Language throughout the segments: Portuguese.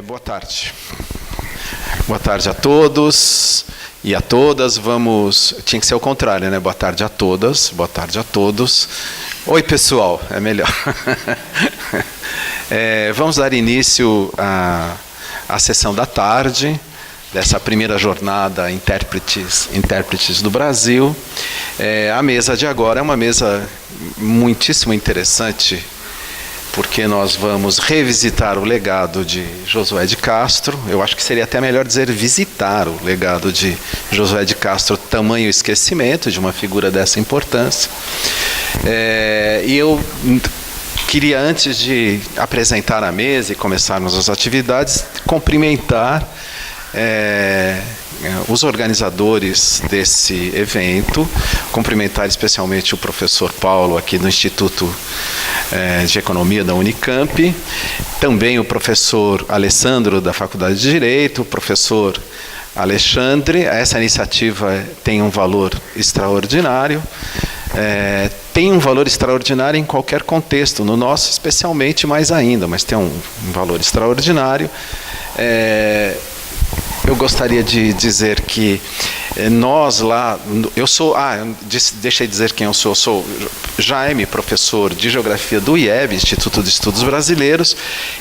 Boa tarde. Boa tarde a todos e a todas. Tinha que ser o contrário, né? Boa tarde a todas, boa tarde a todos. Oi, pessoal, é melhor. Vamos dar início à sessão da tarde, dessa primeira jornada Intérpretes do Brasil. A mesa de agora é uma mesa muitíssimo interessante, porque nós vamos revisitar o legado de Josué de Castro. Eu acho que seria até melhor dizer visitar o legado de Josué de Castro, tamanho esquecimento de uma figura dessa importância. E eu queria, antes de apresentar a mesa e começarmos as atividades, cumprimentar os organizadores desse evento, cumprimentar especialmente o professor Paulo, aqui do Instituto de Economia da Unicamp, também o professor Alessandro, da Faculdade de Direito, o professor Alexandre. Essa iniciativa tem um valor extraordinário, tem um valor extraordinário em qualquer contexto, no nosso especialmente mais ainda, mas tem um valor extraordinário. Eu gostaria de dizer que nós lá, deixei de dizer quem eu sou Jaime, professor de Geografia do IEB, Instituto de Estudos Brasileiros,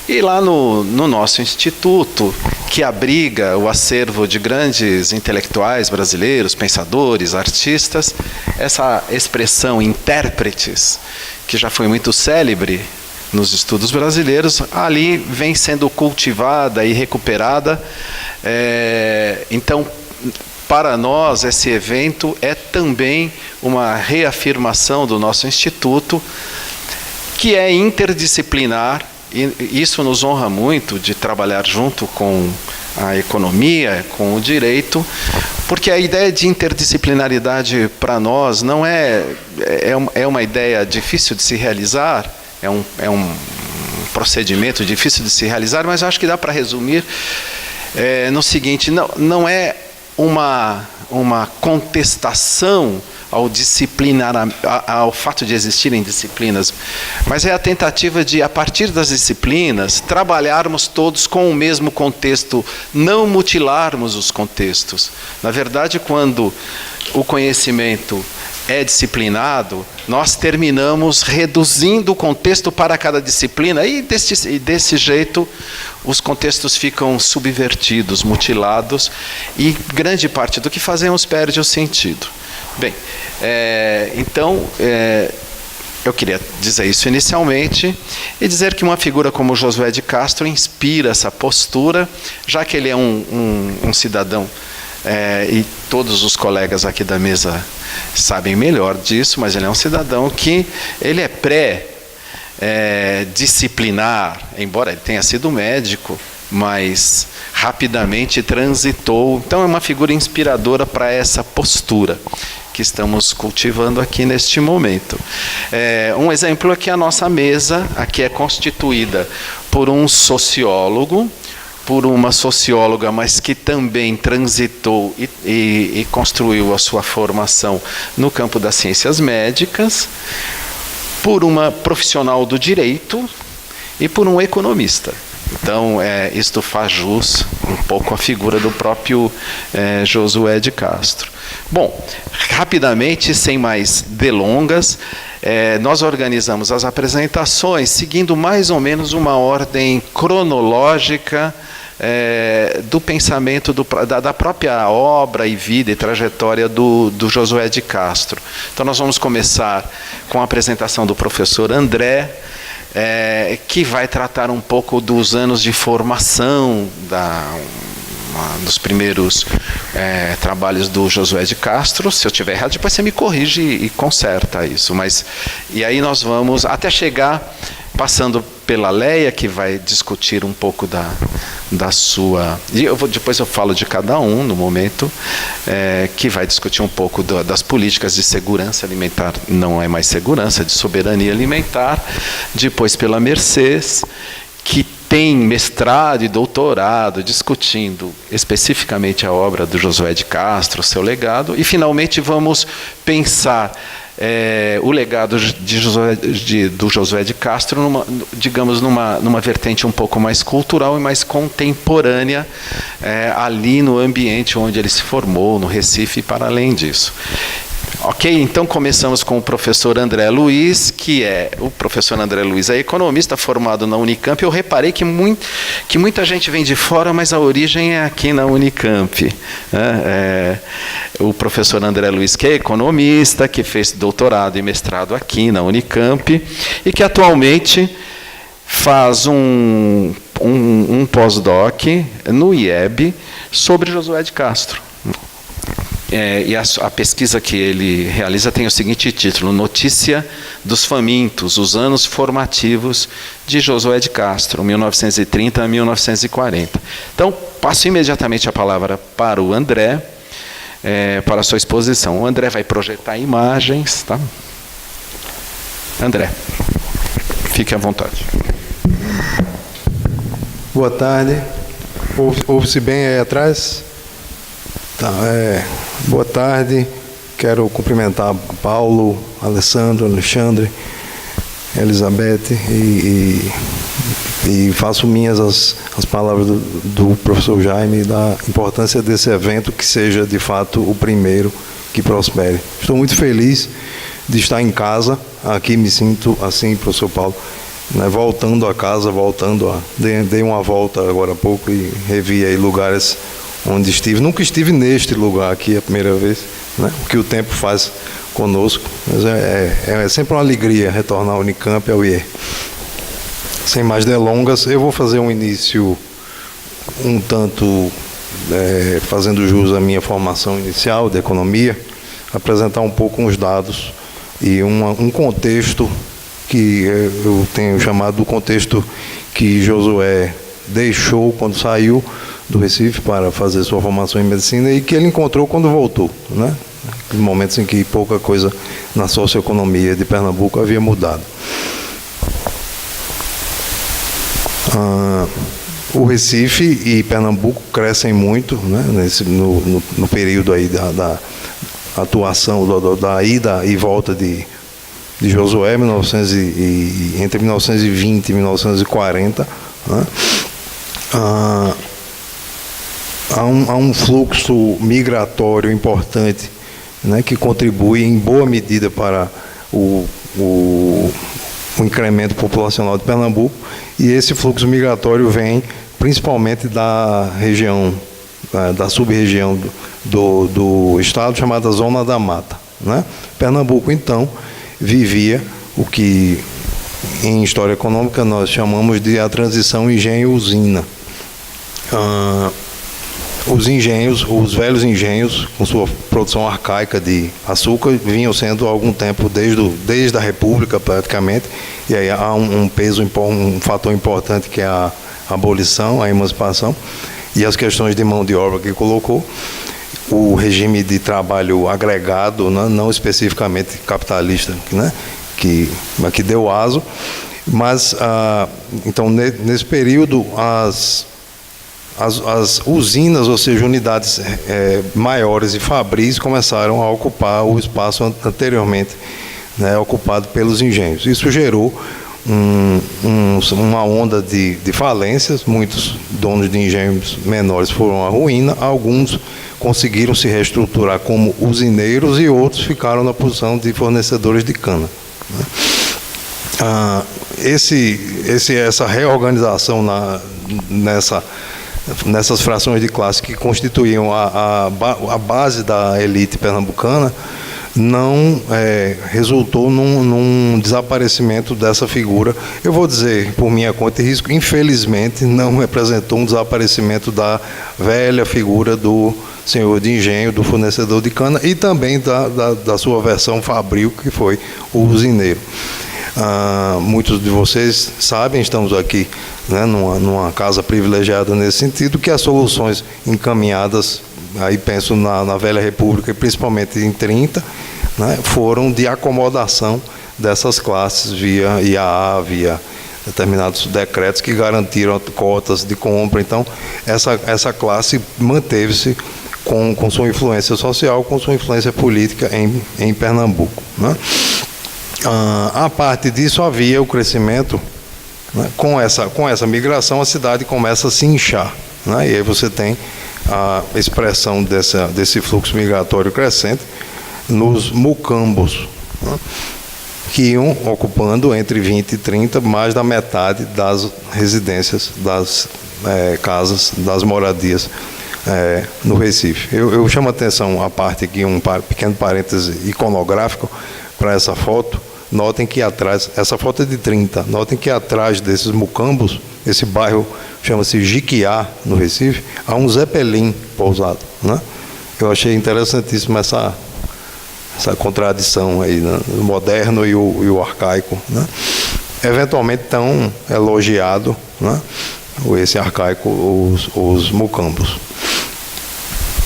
e lá no nosso instituto, que abriga o acervo de grandes intelectuais brasileiros, pensadores, artistas, essa expressão intérpretes, que já foi muito célebre nos estudos brasileiros, ali vem sendo cultivada e recuperada. Então, para nós, esse evento é também uma reafirmação do nosso instituto, que é interdisciplinar, e isso nos honra muito, de trabalhar junto com a economia, com o direito, porque a ideia de interdisciplinaridade para nós não é uma ideia difícil de se realizar, é um procedimento difícil de se realizar, mas acho que dá para resumir no seguinte: não é uma contestação ao fato de existirem disciplinas, mas é a tentativa de, a partir das disciplinas, trabalharmos todos com o mesmo contexto, não mutilarmos os contextos. Na verdade, quando o conhecimento é disciplinado, nós terminamos reduzindo o contexto para cada disciplina, e desse jeito os contextos ficam subvertidos, mutilados, e grande parte do que fazemos perde o sentido. Bem, então, eu queria dizer isso inicialmente, e dizer que uma figura como Josué de Castro inspira essa postura, já que ele é um cidadão, e todos os colegas aqui da mesa sabem melhor disso, mas ele é um cidadão que ele é disciplinar, embora ele tenha sido médico, mas rapidamente transitou. Então é uma figura inspiradora para essa postura que estamos cultivando aqui neste momento. Um exemplo é que a nossa mesa aqui é constituída por um sociólogo, por uma socióloga, mas que também transitou e construiu a sua formação no campo das ciências médicas, por uma profissional do direito e por um economista. Então, isto faz jus um pouco à figura do próprio Josué de Castro. Bom, rapidamente, sem mais delongas, nós organizamos as apresentações seguindo mais ou menos uma ordem cronológica do pensamento da própria obra e vida e trajetória do Josué de Castro. Então, nós vamos começar com a apresentação do professor André, que vai tratar um pouco dos anos de formação dos primeiros trabalhos do Josué de Castro. Se eu estiver errado, depois você me corrige e conserta isso. E aí nós vamos até chegar, passando pela Leia, que vai discutir um pouco da sua... Depois eu falo de cada um no momento, que vai discutir um pouco das políticas de segurança alimentar, não é mais segurança, de soberania alimentar. Depois pela Mercedes, que tem mestrado e doutorado discutindo especificamente a obra do Josué de Castro, seu legado. E finalmente vamos pensar o legado do Josué de Castro, numa vertente um pouco mais cultural e mais contemporânea, ali no ambiente onde ele se formou, no Recife e para além disso. Ok, então começamos com o professor André Luiz, o professor André Luiz é economista formado na Unicamp. Eu reparei que muita gente vem de fora, mas a origem é aqui na Unicamp. O professor André Luiz, que é economista, que fez doutorado e mestrado aqui na Unicamp, e que atualmente faz um pós-doc no IEB sobre Josué de Castro. E a pesquisa que ele realiza tem o seguinte título: Notícia dos Famintos, os anos formativos de Josué de Castro, 1930 a 1940. Então, passo imediatamente a palavra para o André, para a sua exposição. O André vai projetar imagens. Tá? André, fique à vontade. Boa tarde. Ouve-se bem aí atrás? Tá, boa tarde, quero cumprimentar Paulo, Alessandro, Alexandre, Elizabeth e faço minhas as palavras do professor Jaime da importância desse evento, que seja de fato o primeiro que prospere. Estou muito feliz de estar em casa, aqui me sinto assim, professor Paulo, né, voltando a casa, dei uma volta agora há pouco e revi aí lugares onde estive. Nunca estive neste lugar aqui a primeira vez, né? O que o tempo faz conosco. Mas é sempre uma alegria retornar ao Unicamp e ao IE. Sem mais delongas, eu vou fazer um início um tanto fazendo jus à minha formação inicial de economia, apresentar um pouco os dados e um contexto que eu tenho chamado do contexto que Josué deixou quando saiu do Recife para fazer sua formação em medicina e que ele encontrou quando voltou, né? Momentos em que pouca coisa na socioeconomia de Pernambuco havia mudado. O Recife e Pernambuco crescem muito, né? No período aí da atuação, da ida e volta de Josué, entre 1920 e 1940, né? Há um fluxo migratório importante, né, que contribui em boa medida para o incremento populacional de Pernambuco, e esse fluxo migratório vem principalmente da região, da sub-região do estado chamada Zona da Mata, né? Pernambuco, então, vivia o que em história econômica nós chamamos de a transição engenho-usina. Os engenhos, os velhos engenhos, com sua produção arcaica de açúcar, vinham sendo há algum tempo, desde a República praticamente, e aí há um fator importante que é a abolição, a emancipação, e as questões de mão de obra que colocou, o regime de trabalho agregado, né, não especificamente capitalista, né, que deu aso, mas, então, nesse período, as usinas, ou seja, unidades maiores e fabris, começaram a ocupar o espaço anteriormente, né, ocupado pelos engenhos. Isso gerou uma onda de falências. Muitos donos de engenhos menores foram à ruína, alguns conseguiram se reestruturar como usineiros e outros ficaram na posição de fornecedores de cana, né? Essa reorganização nessas frações de classe que constituíam a base da elite pernambucana não resultou num desaparecimento dessa figura. Eu vou dizer, por minha conta e risco, infelizmente não representou um desaparecimento da velha figura do senhor de engenho, do fornecedor de cana, e também da sua versão fabril, que foi o usineiro. Muitos de vocês sabem, estamos aqui, né, numa casa privilegiada nesse sentido, que as soluções encaminhadas, aí penso na Velha República, e principalmente em 30, né, foram de acomodação dessas classes via IAA, via determinados decretos que garantiram cotas de compra. Então, essa classe manteve-se com sua influência social, com sua influência política em Pernambuco, né? A parte disso havia o crescimento, né? Com essa migração a cidade começa a se inchar, né? E aí você tem a expressão desse fluxo migratório crescente nos mucambos, né? Que iam ocupando entre 20 e 30, mais da metade das residências, das casas, das moradias no Recife. Eu chamo a atenção a parte aqui, um pequeno parêntese iconográfico para essa foto. Notem que atrás, essa foto é de 30, notem que atrás desses mucambos, esse bairro chama-se Jiquiá, no Recife, há um Zeppelin pousado, né? Eu achei interessantíssima essa contradição aí, né? O moderno e o arcaico, né? Eventualmente tão elogiado, né? Esse arcaico, os mucambos.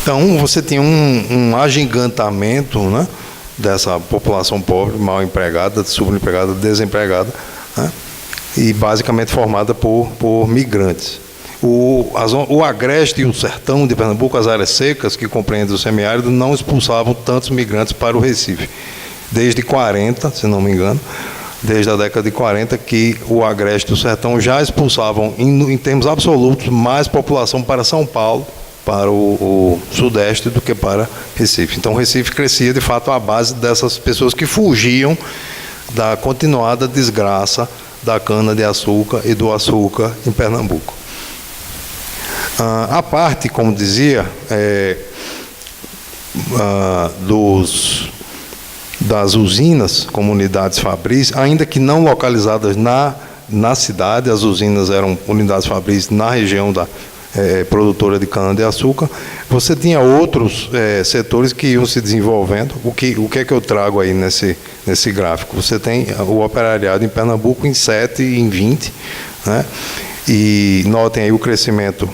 Então você tinha um agigantamento, né? Dessa população pobre, mal empregada, subempregada, desempregada, né? E basicamente formada por migrantes. O agreste e o sertão de Pernambuco, as áreas secas que compreendem o semiárido, não expulsavam tantos migrantes para o Recife. Desde 40, se não me engano, desde a década de 40, que o agreste e o sertão já expulsavam, em termos absolutos, mais população para São Paulo, para o Sudeste, do que para Recife. Então, Recife crescia, de fato, à base dessas pessoas que fugiam da continuada desgraça da cana-de-açúcar e do açúcar em Pernambuco. A parte, como dizia, das usinas, comunidades fabris, ainda que não localizadas na cidade, as usinas eram unidades fabris na região produtora de cana-de-açúcar, você tinha outros setores que iam se desenvolvendo. O que é que eu trago aí nesse gráfico? Você tem o operariado em Pernambuco em 7 e em 20, né? E notem aí o crescimento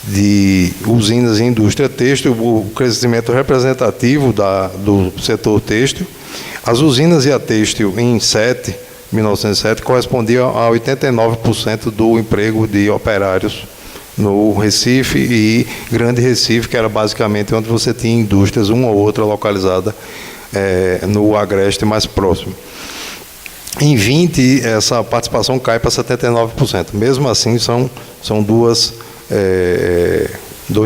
de usinas e indústria têxtil, o crescimento representativo do setor têxtil. As usinas e a têxtil em 1907 correspondiam a 89% do emprego de operários no Recife e Grande Recife, que era basicamente onde você tinha indústrias, uma ou outra localizada no agreste mais próximo. Em 20, essa participação cai para 79%. Mesmo assim, são dois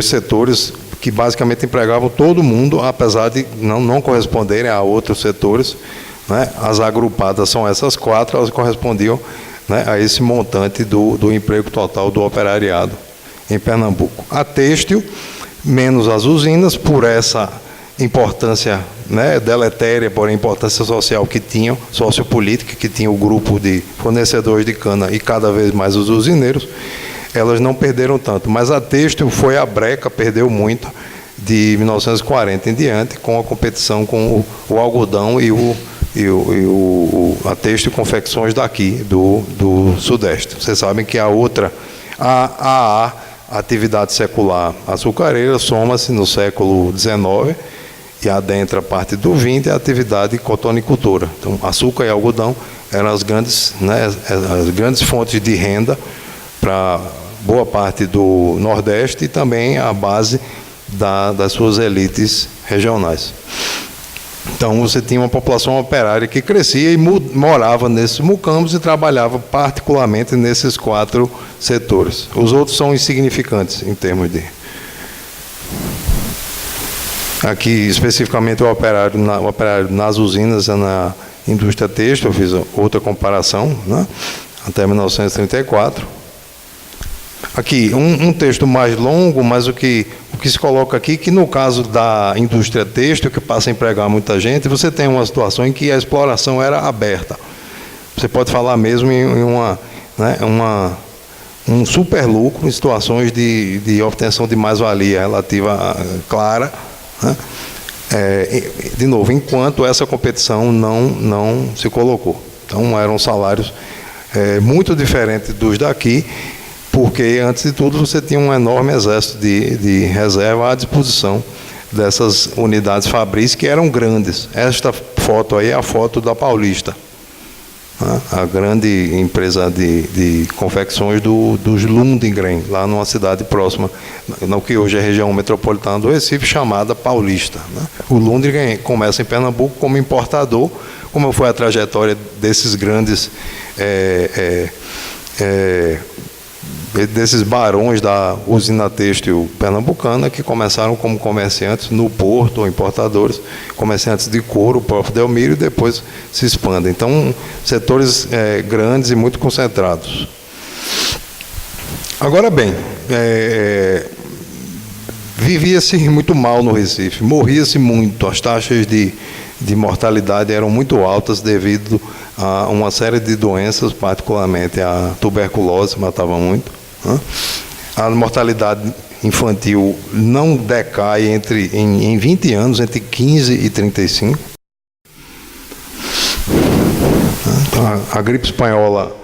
setores que basicamente empregavam todo mundo, apesar de não corresponderem a outros setores, né? As agrupadas são essas 4, elas correspondiam, né, a esse montante do emprego total do operariado em Pernambuco. A têxtil, menos as usinas, por essa importância, né, deletéria, porém importância social que tinham, sociopolítica, que tinha o grupo de fornecedores de cana e cada vez mais os usineiros, elas não perderam tanto. Mas a têxtil foi a breca, perdeu muito, de 1940 em diante, com a competição com o algodão e a têxtil e confecções daqui, do Sudeste. Vocês sabem que a atividade secular açucareira soma-se no século XIX e adentra a parte do XX a atividade cotonicultura. Então, açúcar e algodão eram as grandes fontes de renda para boa parte do Nordeste e também a base das suas elites regionais. Então, você tinha uma população operária que crescia e morava nesses mucambos e trabalhava particularmente nesses 4 setores. Os outros são insignificantes em termos de... Aqui, especificamente, o operário nas usinas e na indústria têxtil, eu fiz outra comparação, né, até 1934. Aqui, um texto mais longo, mas o que se coloca aqui, que no caso da indústria têxtil, que passa a empregar muita gente, você tem uma situação em que a exploração era aberta. Você pode falar mesmo em um super lucro, em situações de obtenção de mais-valia relativa clara, né? De novo, enquanto essa competição não se colocou. Então, eram salários muito diferentes dos daqui, porque, antes de tudo, você tinha um enorme exército de reserva à disposição dessas unidades fabris, que eram grandes. Esta foto aí é a foto da Paulista. né? A grande empresa de confecções dos Lundgren, lá numa cidade próxima, no que hoje é a região metropolitana do Recife, chamada Paulista, né? O Lundgren começa em Pernambuco como importador, como foi a trajetória desses grandes desses barões da usina têxtil pernambucana, que começaram como comerciantes no porto, ou importadores, comerciantes de couro, próprio Delmiro, e depois se expandem. Então, setores grandes e muito concentrados. Agora bem, vivia-se muito mal no Recife, morria-se muito, as taxas de mortalidade eram muito altas devido a uma série de doenças, particularmente a tuberculose matava muito, né? A mortalidade infantil não decai em 20 anos, entre 15 e 35. Então, a gripe espanhola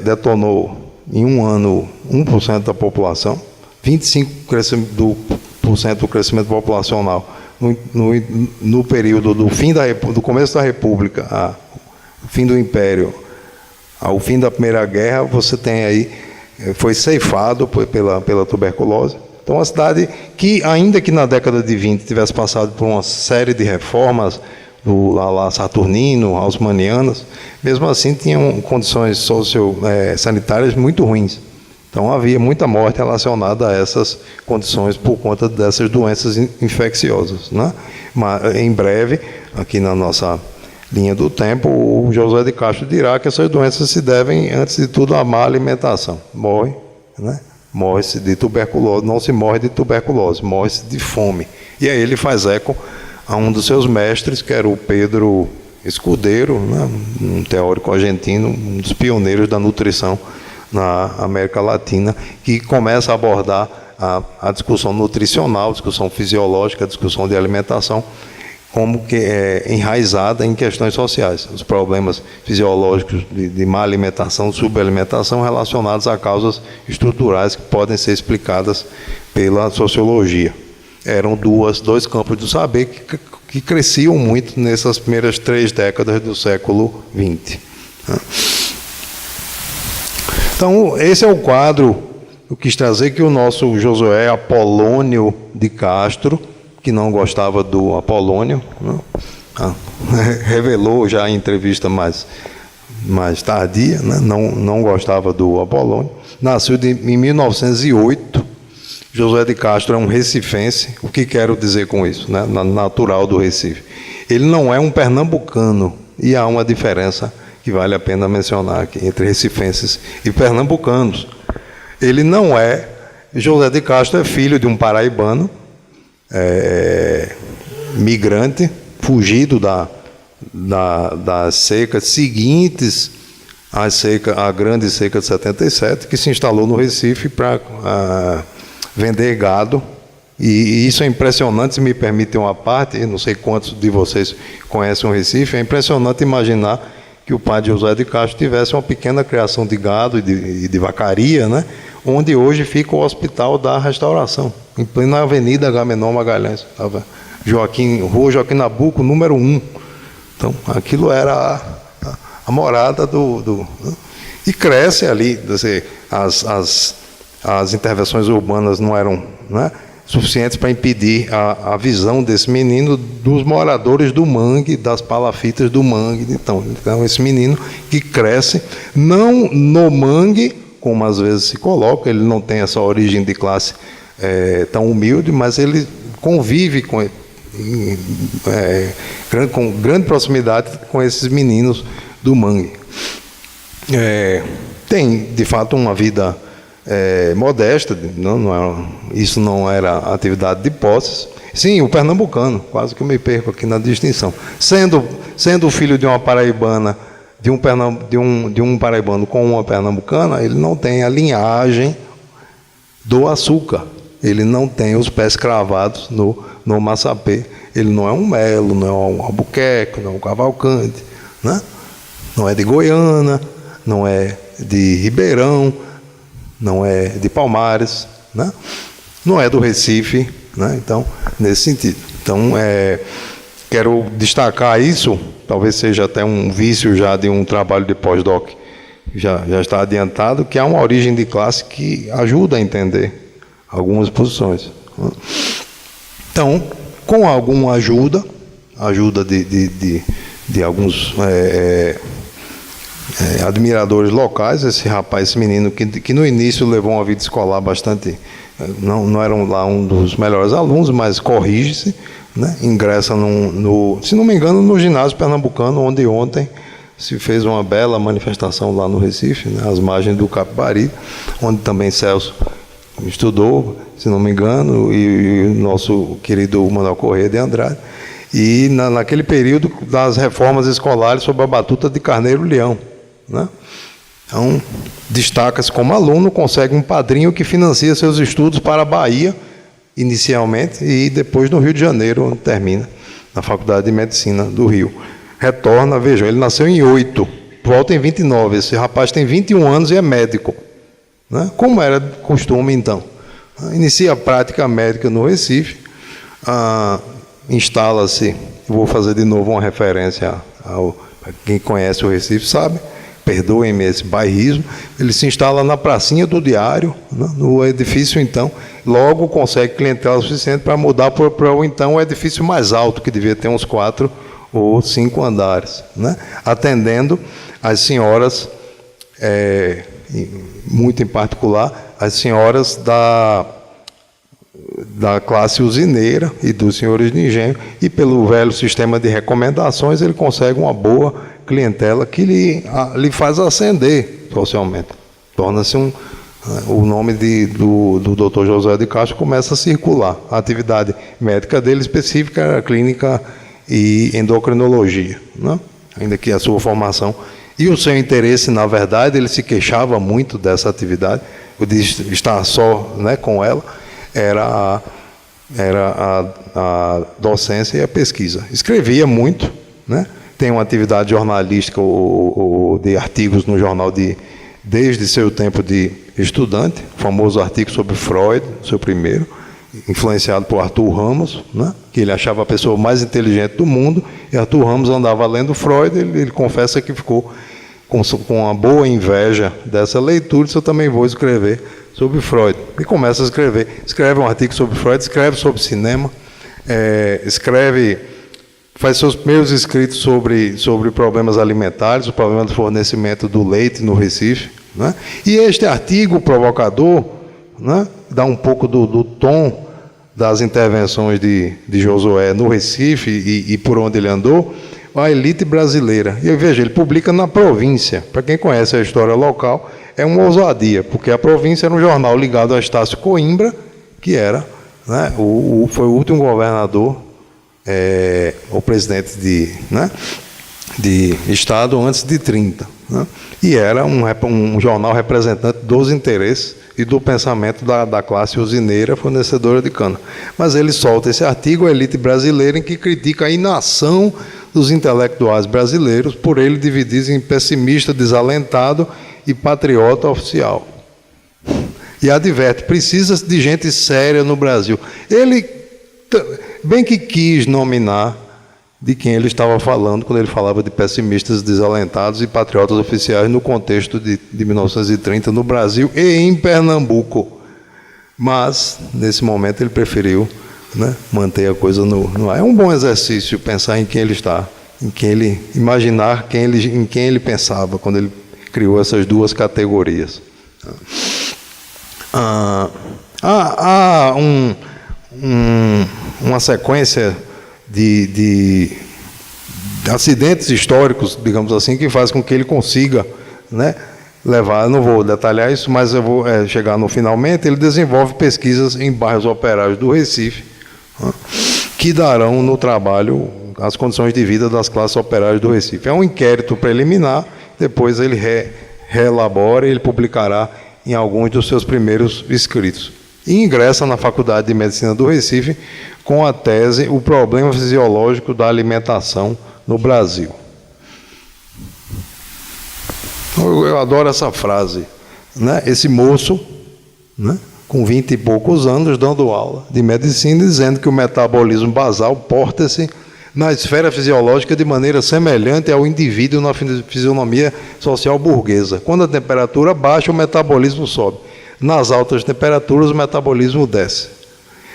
detonou em um ano 1% da população, 25% do crescimento populacional no período do começo da República ao fim do Império, ao fim da Primeira Guerra, você tem aí, foi ceifado pela tuberculose. Então, a cidade que, ainda que na década de 20 tivesse passado por uma série de reformas, lá saturnino, haussmannianas, mesmo assim tinham condições sanitárias muito ruins. Então, havia muita morte relacionada a essas condições por conta dessas doenças infecciosas, né? Mas, em breve, aqui na nossa linha do tempo, o José de Castro dirá que essas doenças se devem, antes de tudo, à má alimentação. Né? Morre-se de tuberculose, não se morre de tuberculose, morre-se de fome. E aí ele faz eco a um dos seus mestres, que era o Pedro Escudeiro, né? Um teórico argentino, um dos pioneiros da nutrição na América Latina, que começa a abordar a discussão nutricional, a discussão fisiológica, a discussão de alimentação, como que é enraizada em questões sociais. Os problemas fisiológicos de má alimentação, subalimentação, relacionados a causas estruturais que podem ser explicadas pela sociologia. Eram dois campos do saber que cresciam muito nessas primeiras 3 décadas do século XX. Então, esse é o quadro que eu quis trazer, que o nosso Josué Apolônio de Castro, que não gostava do Apolônio, né? Revelou já em entrevista mais tardia, né? Não gostava do Apolônio. Nasceu em 1908. José de Castro é um recifense. O que quero dizer com isso, né? Natural do Recife. Ele não é um pernambucano, e há uma diferença que vale a pena mencionar aqui entre recifenses e pernambucanos. Ele não é... José de Castro é filho de um paraibano, migrante, fugido das secas seguintes à grande seca de 77, que se instalou no Recife para vender gado. E isso é impressionante, se me permitem uma parte, não sei quantos de vocês conhecem o Recife, é impressionante imaginar que o pai de José de Castro tivesse uma pequena criação de gado e de vacaria, né? Onde hoje fica o Hospital da Restauração, em plena Avenida Agamenon Magalhães, Rua Joaquim Nabuco, número 1. Então, aquilo era a morada né? E cresce ali, as intervenções urbanas não eram, né, suficientes para impedir a visão desse menino dos moradores do mangue, das palafitas do mangue. Então, esse menino que cresce, não no mangue, como às vezes se coloca, ele não tem essa origem de classe tão humilde, mas ele convive com grande proximidade com esses meninos do mangue. Tem, de fato, uma vida modesta, isso não era atividade de posses. Sim, o pernambucano, quase que eu me perco aqui na distinção. Sendo filho de uma paraibana, de um paraibano com uma pernambucana, ele não tem a linhagem do açúcar, ele não tem os pés cravados no maçapê, ele não é um Melo, não é um Albuquerque, não é um Cavalcante, né? Não é de Goiânia, não é de Ribeirão, não é de Palmares, né? Não é do Recife, né? Então, nesse sentido. Então, quero destacar isso talvez seja até um vício já de um trabalho de pós-doc, já está adiantado, que há uma origem de classe que ajuda a entender algumas posições. Então, com alguma ajuda de alguns admiradores locais, esse menino que no início levou uma vida escolar bastante, não era lá um dos melhores alunos, mas corrige-se, né? Ingressa se não me engano, no ginásio pernambucano, onde ontem se fez uma bela manifestação lá no Recife, né? Às margens do Capibari, onde também Celso estudou, se não me engano, e o nosso querido Manuel Corrêa de Andrade, e naquele período das reformas escolares sob a batuta de Carneiro Leão, né? Então, destaca-se como aluno, consegue um padrinho que financia seus estudos para a Bahia, inicialmente, e depois no Rio de Janeiro, onde termina, na Faculdade de Medicina do Rio. Retorna, vejam, ele nasceu em 8, volta em 29, esse rapaz tem 21 anos e é médico, né? Como era costume, então. Inicia a prática médica no Recife, instala-se, vou fazer de novo uma referência quem conhece o Recife sabe, perdoem-me esse bairrismo, ele se instala na pracinha do Diário, né, no edifício, então, logo consegue clientela suficiente para mudar para o então o edifício mais alto, que devia ter uns 4 ou 5 andares, né, atendendo as senhoras, muito em particular, as senhoras da classe usineira e dos senhores de engenho, e pelo velho sistema de recomendações ele consegue uma boa clientela que lhe faz ascender socialmente. Torna-se o nome do Dr. José de Castro começa a circular. A atividade médica dele específica era clínica e endocrinologia, né? Ainda que a sua formação e o seu interesse, na verdade, ele se queixava muito dessa atividade, de estar só, né, com ela, era a docência e a pesquisa. Escrevia muito, né? Tem uma atividade jornalística de artigos no jornal desde seu tempo de estudante, o famoso artigo sobre Freud, seu primeiro, influenciado por Arthur Ramos, né? Que ele achava a pessoa mais inteligente do mundo, e Arthur Ramos andava lendo Freud, ele confessa que ficou com uma boa inveja dessa leitura, disse, eu também vou escrever sobre Freud. E começa a escreve um artigo sobre Freud, escreve sobre cinema, faz seus primeiros escritos sobre problemas alimentares, o problema do fornecimento do leite no Recife, né? E este artigo provocador, né, dá um pouco do tom das intervenções de Josué no Recife e por onde ele andou, a elite brasileira. E veja, ele publica na Província. Para quem conhece a história local, é uma ousadia, porque a Província era um jornal ligado a Estácio Coimbra, que era, né, foi o último governador, o presidente de Estado antes de 30. Né? E era um jornal representante dos interesses e do pensamento da classe usineira fornecedora de cana. Mas ele solta esse artigo, a elite brasileira, em que critica a inação dos intelectuais brasileiros, por ele divididos em pessimista, desalentado e patriota oficial. E adverte, precisa de gente séria no Brasil. Ele bem que quis nominar de quem ele estava falando quando ele falava de pessimistas desalentados e patriotas oficiais no contexto de 1930 no Brasil e em Pernambuco. Mas, nesse momento, ele preferiu, né, manter a coisa no ar. É um bom exercício pensar em quem ele está, imaginar em quem ele pensava quando ele criou essas duas categorias. Há uma sequência de acidentes históricos, digamos assim, que faz com que ele consiga, né, levar, eu não vou detalhar isso, mas eu vou chegar no finalmente, ele desenvolve pesquisas em bairros operários do Recife, né, que darão no trabalho as condições de vida das classes operárias do Recife. É um inquérito preliminar, depois ele reelabora e ele publicará em alguns dos seus primeiros escritos. E ingressa na Faculdade de Medicina do Recife com a tese O Problema Fisiológico da Alimentação no Brasil. Eu adoro essa frase, né? Esse moço, né, com 20 e poucos anos, dando aula de medicina, dizendo que o metabolismo basal porta-se na esfera fisiológica de maneira semelhante ao indivíduo na fisionomia social burguesa. Quando a temperatura baixa, o metabolismo sobe. Nas altas temperaturas, o metabolismo desce.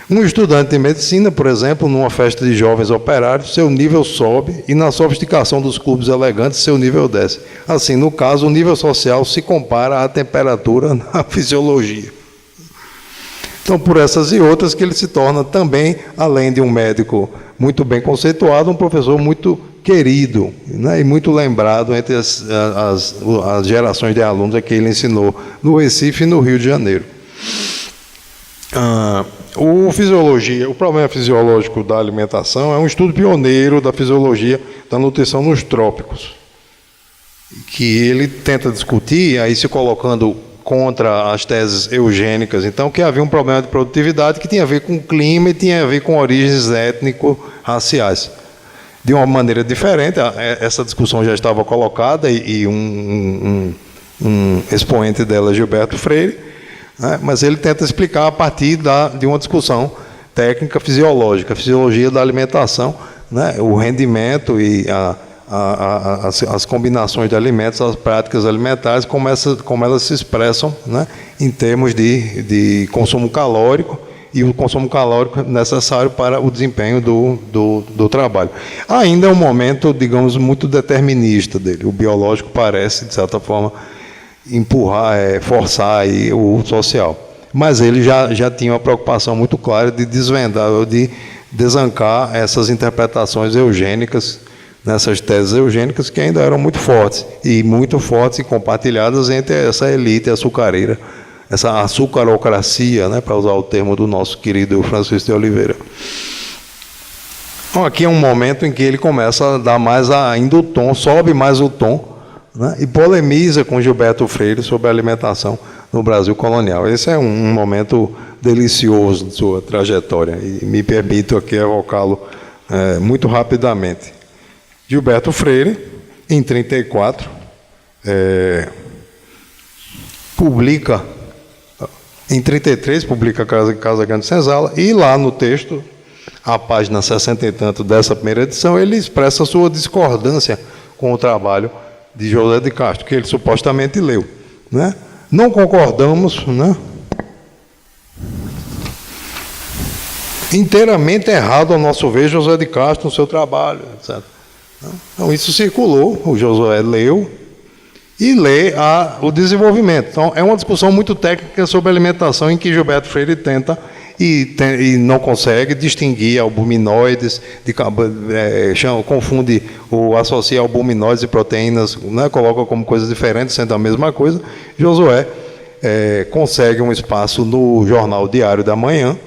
Um estudante de medicina, por exemplo, numa festa de jovens operários, seu nível sobe e na sofisticação dos clubes elegantes, seu nível desce. Assim, no caso, o nível social se compara à temperatura na fisiologia. Então, por essas e outras, que ele se torna também, além de um médico muito bem conceituado, um professor muito querido, né, e muito lembrado entre as gerações de alunos a que ele ensinou no Recife e no Rio de Janeiro. O problema fisiológico da alimentação é um estudo pioneiro da fisiologia da nutrição nos trópicos, que ele tenta discutir, aí se colocando contra as teses eugênicas, então, que havia um problema de produtividade que tinha a ver com o clima e tinha a ver com origens étnico-raciais. De uma maneira diferente, essa discussão já estava colocada e um expoente dela, Gilberto Freire, né, mas ele tenta explicar a partir de uma discussão técnica fisiológica, a fisiologia da alimentação, né, o rendimento e as combinações de alimentos, as práticas alimentares, como elas se expressam, né, em termos de consumo calórico e o consumo calórico necessário para o desempenho do trabalho. Ainda é um momento, digamos, muito determinista dele. O biológico parece, de certa forma, forçar aí o social. Mas ele já tinha uma preocupação muito clara de desvendar, de desancar essas interpretações eugênicas, nessas teses eugênicas que ainda eram muito fortes e compartilhadas entre essa elite açucareira, essa açucarocracia, né, para usar o termo do nosso querido Francisco de Oliveira. Então, aqui é um momento em que ele começa a dar mais ainda o tom, sobe mais o tom, né, e polemiza com Gilberto Freire sobre a alimentação no Brasil colonial. Esse é um momento delicioso de sua trajetória, e me permito aqui evocá-lo muito rapidamente. Gilberto Freire, em 1934, publica, em 1933, publica Casa Grande Senzala, e lá no texto, a página 60 e tanto dessa primeira edição, ele expressa sua discordância com o trabalho de José de Castro, que ele supostamente leu, né? Não concordamos, né? Inteiramente errado, ao nosso ver, José de Castro no seu trabalho, etc. Então, isso circulou, o Josué leu e lê o desenvolvimento. Então, é uma discussão muito técnica sobre alimentação em que Gilberto Freire tenta e não consegue distinguir albuminoides, confunde ou associa albuminoides e proteínas, né, coloca como coisas diferentes, sendo a mesma coisa. Josué consegue um espaço no jornal Diário da Manhã,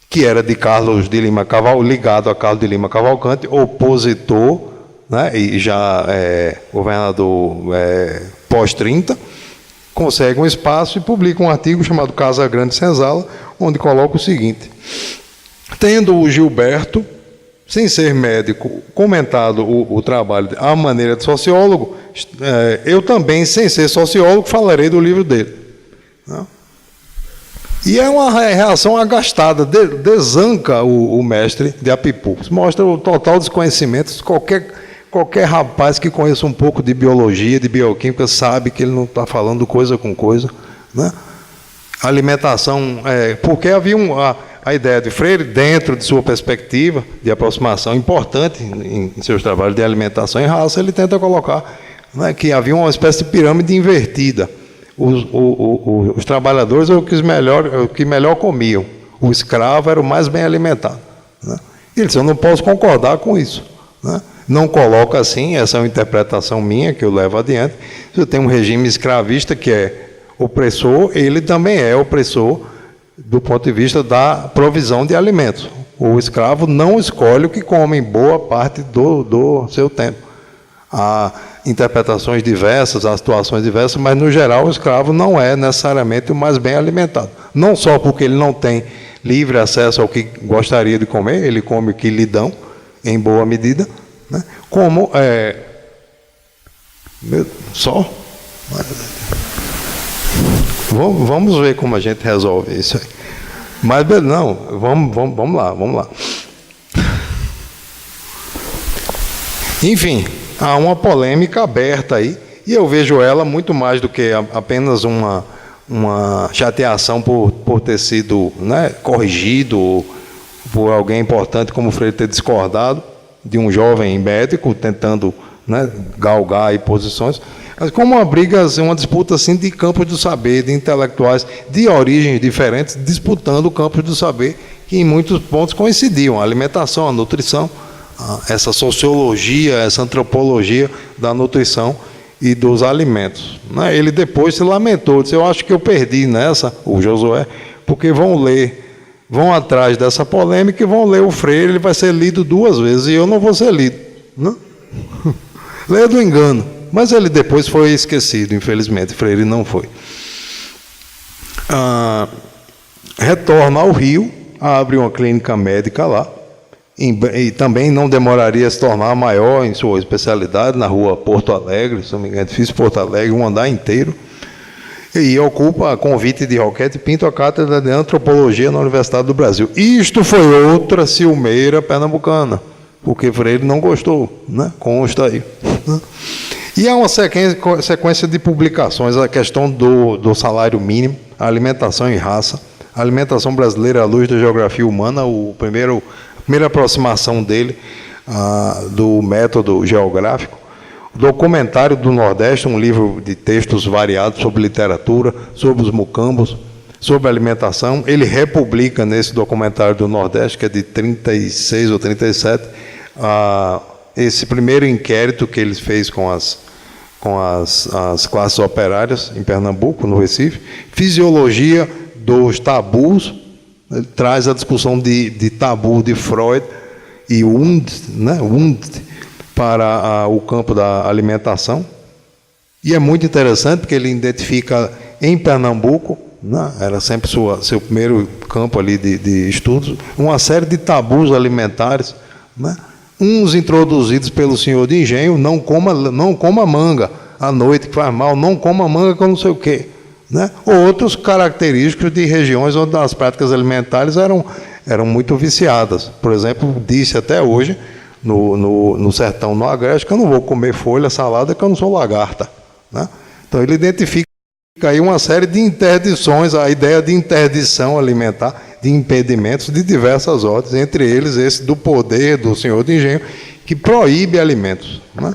que era de Carlos de Lima Cavalcante, ligado a Carlos de Lima Cavalcante, opositor, né, e já governador pós-30, consegue um espaço e publica um artigo chamado Casa Grande Senzala, onde coloca o seguinte: tendo o Gilberto, sem ser médico, comentado o trabalho à maneira de sociólogo, eu também, sem ser sociólogo, falarei do livro dele. Não? E é uma reação agastada, desanca o mestre de Apipu. Mostra o total desconhecimento. Qualquer rapaz que conheça um pouco de biologia, de bioquímica, sabe que ele não está falando coisa com coisa, né? Alimentação, porque havia a ideia de Freire, dentro de sua perspectiva de aproximação importante em seus trabalhos de alimentação e raça, ele tenta colocar, né, que havia uma espécie de pirâmide invertida. Os trabalhadores eram o que melhor comiam, o escravo era o mais bem alimentado, né? E ele disse: eu não posso concordar com isso, né? Não coloca assim, essa é uma interpretação minha que eu levo adiante. Você tem um regime escravista que é opressor, ele também é opressor do ponto de vista da provisão de alimentos. O escravo não escolhe o que come em boa parte do seu tempo. Há interpretações diversas, há situações diversas, mas no geral o escravo não é necessariamente o mais bem alimentado. Não só porque ele não tem livre acesso ao que gostaria de comer, ele come o que lhe dão, em boa medida, né? Como só. Vamos ver como a gente resolve isso aí. Mas não, vamos lá. Enfim, há uma polêmica aberta aí, e eu vejo ela muito mais do que apenas uma chateação por ter sido, né, corrigido, por alguém importante como o Freire ter discordado de um jovem médico tentando, né, galgar aí posições, mas como uma briga, uma disputa assim, de campos do saber, de intelectuais de origens diferentes, disputando o campo do saber, que em muitos pontos coincidiam, a alimentação, a nutrição, essa sociologia, essa antropologia da nutrição e dos alimentos. Ele depois se lamentou, disse: eu acho que eu perdi nessa, o Josué, porque vão atrás dessa polêmica e vão ler o Freire, ele vai ser lido 2 vezes e eu não vou ser lido. Leia do engano. Mas ele depois foi esquecido, infelizmente, Freire não foi. Retorna ao Rio, abre uma clínica médica lá, e também não demoraria a se tornar maior em sua especialidade, na rua Porto Alegre, se não me engano, edifício Porto Alegre, um andar inteiro, e ocupa, a convite de Roquete Pinto, a cátedra de Antropologia na Universidade do Brasil. Isto foi outra ciumeira pernambucana, porque Freire não gostou, né? Consta aí. E há uma sequência de publicações, a questão do salário mínimo, a alimentação em raça, a alimentação brasileira à luz da geografia humana, a primeira aproximação dele do método geográfico, o documentário do Nordeste, um livro de textos variados sobre literatura, sobre os mucambos, sobre alimentação. Ele republica nesse documentário do Nordeste, que é de 36 ou 37, esse primeiro inquérito que ele fez com as classes operárias em Pernambuco, no Recife, fisiologia dos tabus. Ele traz a discussão de tabu de Freud e Wundt, né, para o campo da alimentação. E é muito interessante porque ele identifica em Pernambuco, né, era sempre seu primeiro campo ali de estudos, uma série de tabus alimentares, né, uns introduzidos pelo senhor de engenho: não coma manga à noite que faz mal, não coma manga com não sei o quê. Né? Outros característicos de regiões onde as práticas alimentares eram muito viciadas. Por exemplo, disse até hoje, no sertão, no Agreste, que eu não vou comer folha, salada, que eu não sou lagarta. Né? Então ele identifica aí uma série de interdições, a ideia de interdição alimentar, de impedimentos de diversas ordens, entre eles esse do poder do senhor de engenho, que proíbe alimentos. Né?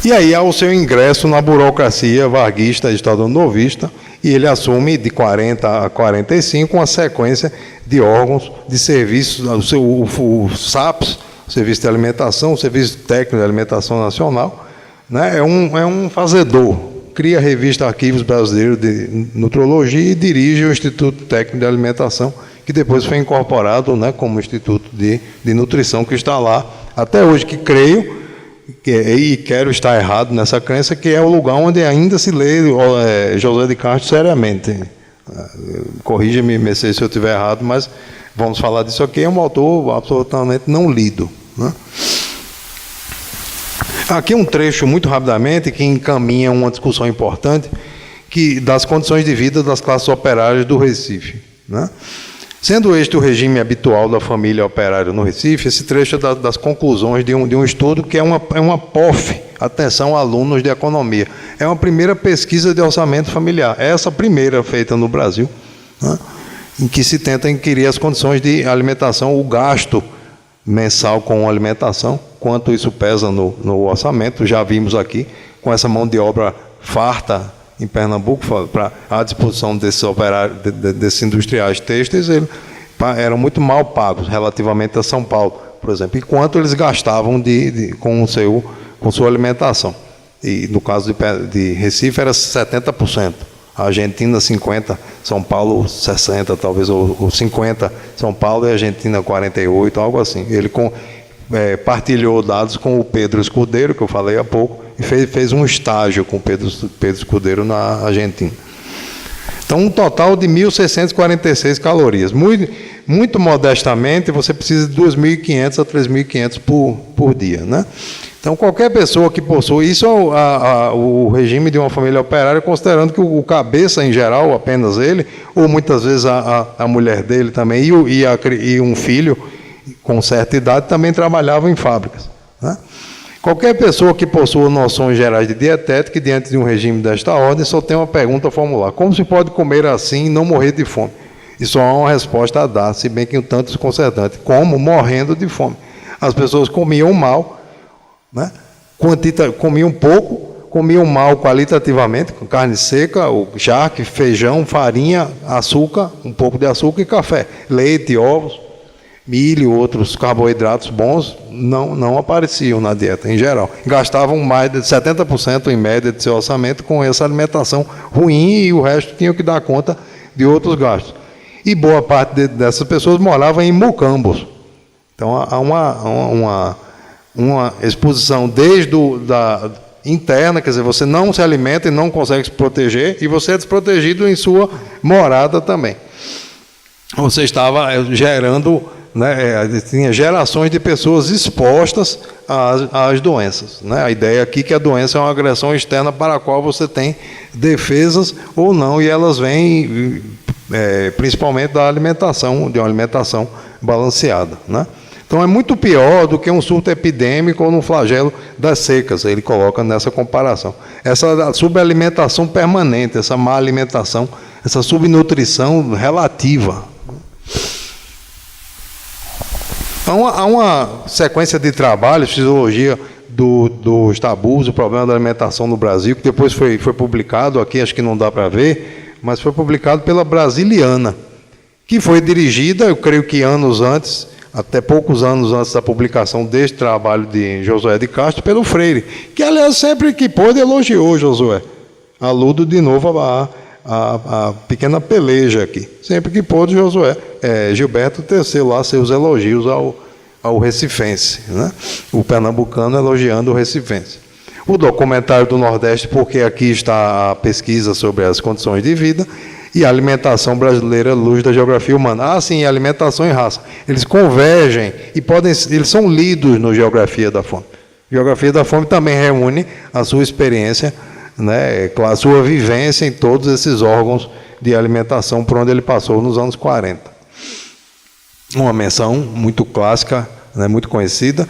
E aí há o seu ingresso na burocracia varguista, estado-novista, e ele assume de 40 a 45 uma sequência de órgãos, de serviços, o SAPS, o Serviço de Alimentação, o Serviço Técnico de Alimentação Nacional, né? É um fazedor, cria a revista Arquivos Brasileiros de Nutrologia e dirige o Instituto Técnico de Alimentação, que depois foi incorporado, né, como Instituto de Nutrição, que está lá até hoje, que creio, e quero estar errado nessa crença, que é o lugar onde ainda se lê José de Castro seriamente. Corrija-me, Messias, se eu estiver errado, mas vamos falar disso aqui. É um autor absolutamente não lido. Né? Aqui um trecho, muito rapidamente, que encaminha uma discussão importante das condições de vida das classes operárias do Recife. Né? Sendo este o regime habitual da família operária no Recife, esse trecho é das conclusões de um estudo que é uma POF, atenção, alunos de economia. É uma primeira pesquisa de orçamento familiar, essa primeira feita no Brasil, né, em que se tenta inquirir as condições de alimentação, o gasto mensal com alimentação, quanto isso pesa no orçamento. Já vimos aqui, com essa mão de obra farta em Pernambuco, à disposição desses operários, desses industriais têxteis, eles eram muito mal pagos relativamente a São Paulo, por exemplo, e quanto eles gastavam com sua alimentação. E no caso de Recife era 70%, a Argentina 50%, São Paulo 60%, talvez, ou 50%, São Paulo e Argentina 48%, algo assim. Ele partilhou dados com o Pedro Escudeiro, que eu falei há pouco, e fez um estágio com o Pedro Escudeiro na Argentina. Então, um total de 1.646 calorias. Muito modestamente, você precisa de 2.500 a 3.500 por dia. Né? Então, qualquer pessoa que possui... Isso é o regime de uma família operária, considerando que o cabeça, em geral, apenas ele, ou muitas vezes a mulher dele também, e um filho com certa idade, também trabalhavam em fábricas. né? Qualquer pessoa que possua noções gerais de dietética e diante de um regime desta ordem só tem uma pergunta a formular: como se pode comer assim e não morrer de fome? E só há uma resposta a dar, se bem que um tanto desconcertante: como? Morrendo de fome. As pessoas comiam mal, né? Comiam pouco, comiam mal qualitativamente, com carne seca, o charque, feijão, farinha, açúcar, um pouco de açúcar e café. Leite, ovos, milho, outros carboidratos bons não apareciam na dieta em geral. Gastavam mais de 70% em média de seu orçamento com essa alimentação ruim e o resto tinham que dar conta de outros gastos. E boa parte dessas pessoas morava em mocambos. Então há uma exposição desde da interna, quer dizer, você não se alimenta e não consegue se proteger, e você é desprotegido em sua morada também. Você estava gerando, né, tinha gerações de pessoas expostas às doenças, né? A ideia aqui é que a doença é uma agressão externa para a qual você tem defesas ou não, e elas vêm principalmente da alimentação, de uma alimentação balanceada, né? Então é muito pior do que um surto epidêmico ou um flagelo das secas, ele coloca nessa comparação. Essa subalimentação permanente, essa má alimentação, essa subnutrição relativa. Há uma sequência de trabalhos, fisiologia dos tabus, o problema da alimentação no Brasil, que depois foi publicado aqui, acho que não dá para ver, mas foi publicado pela Brasiliana, que foi dirigida, eu creio que anos antes, até poucos anos antes da publicação deste trabalho de Josué de Castro, pelo Freire, que, aliás, sempre que pôde, elogiou Josué. Aludo de novo a pequena peleja aqui. Sempre que pôde, Josué, Gilberto teceu lá seus elogios ao recifense, né? O pernambucano elogiando o recifense. O documentário do Nordeste, porque aqui está a pesquisa sobre as condições de vida, e a alimentação brasileira, luz da geografia humana. Sim, alimentação e raça. Eles convergem e eles são lidos no Geografia da Fome. Geografia da Fome também reúne a sua experiência, né, a sua vivência em todos esses órgãos de alimentação por onde ele passou nos anos 40. Uma menção muito clássica, né, muito conhecida,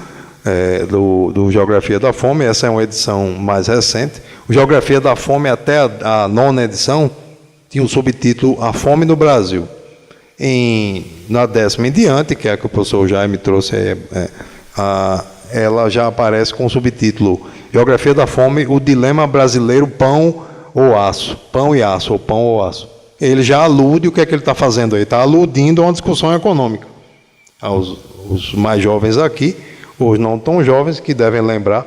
do Geografia da Fome. Essa é uma edição mais recente. O Geografia da Fome, até a 9ª edição, tinha o subtítulo A Fome no Brasil. Na 10ª em diante, que é a que o professor Jaime trouxe, ela já aparece com o subtítulo Geografia da Fome, o dilema brasileiro pão ou aço. Pão e aço, ou pão ou aço. Ele já alude o que é que ele está fazendo aí. Está aludindo a uma discussão econômica. Os mais jovens aqui, os não tão jovens, que devem lembrar,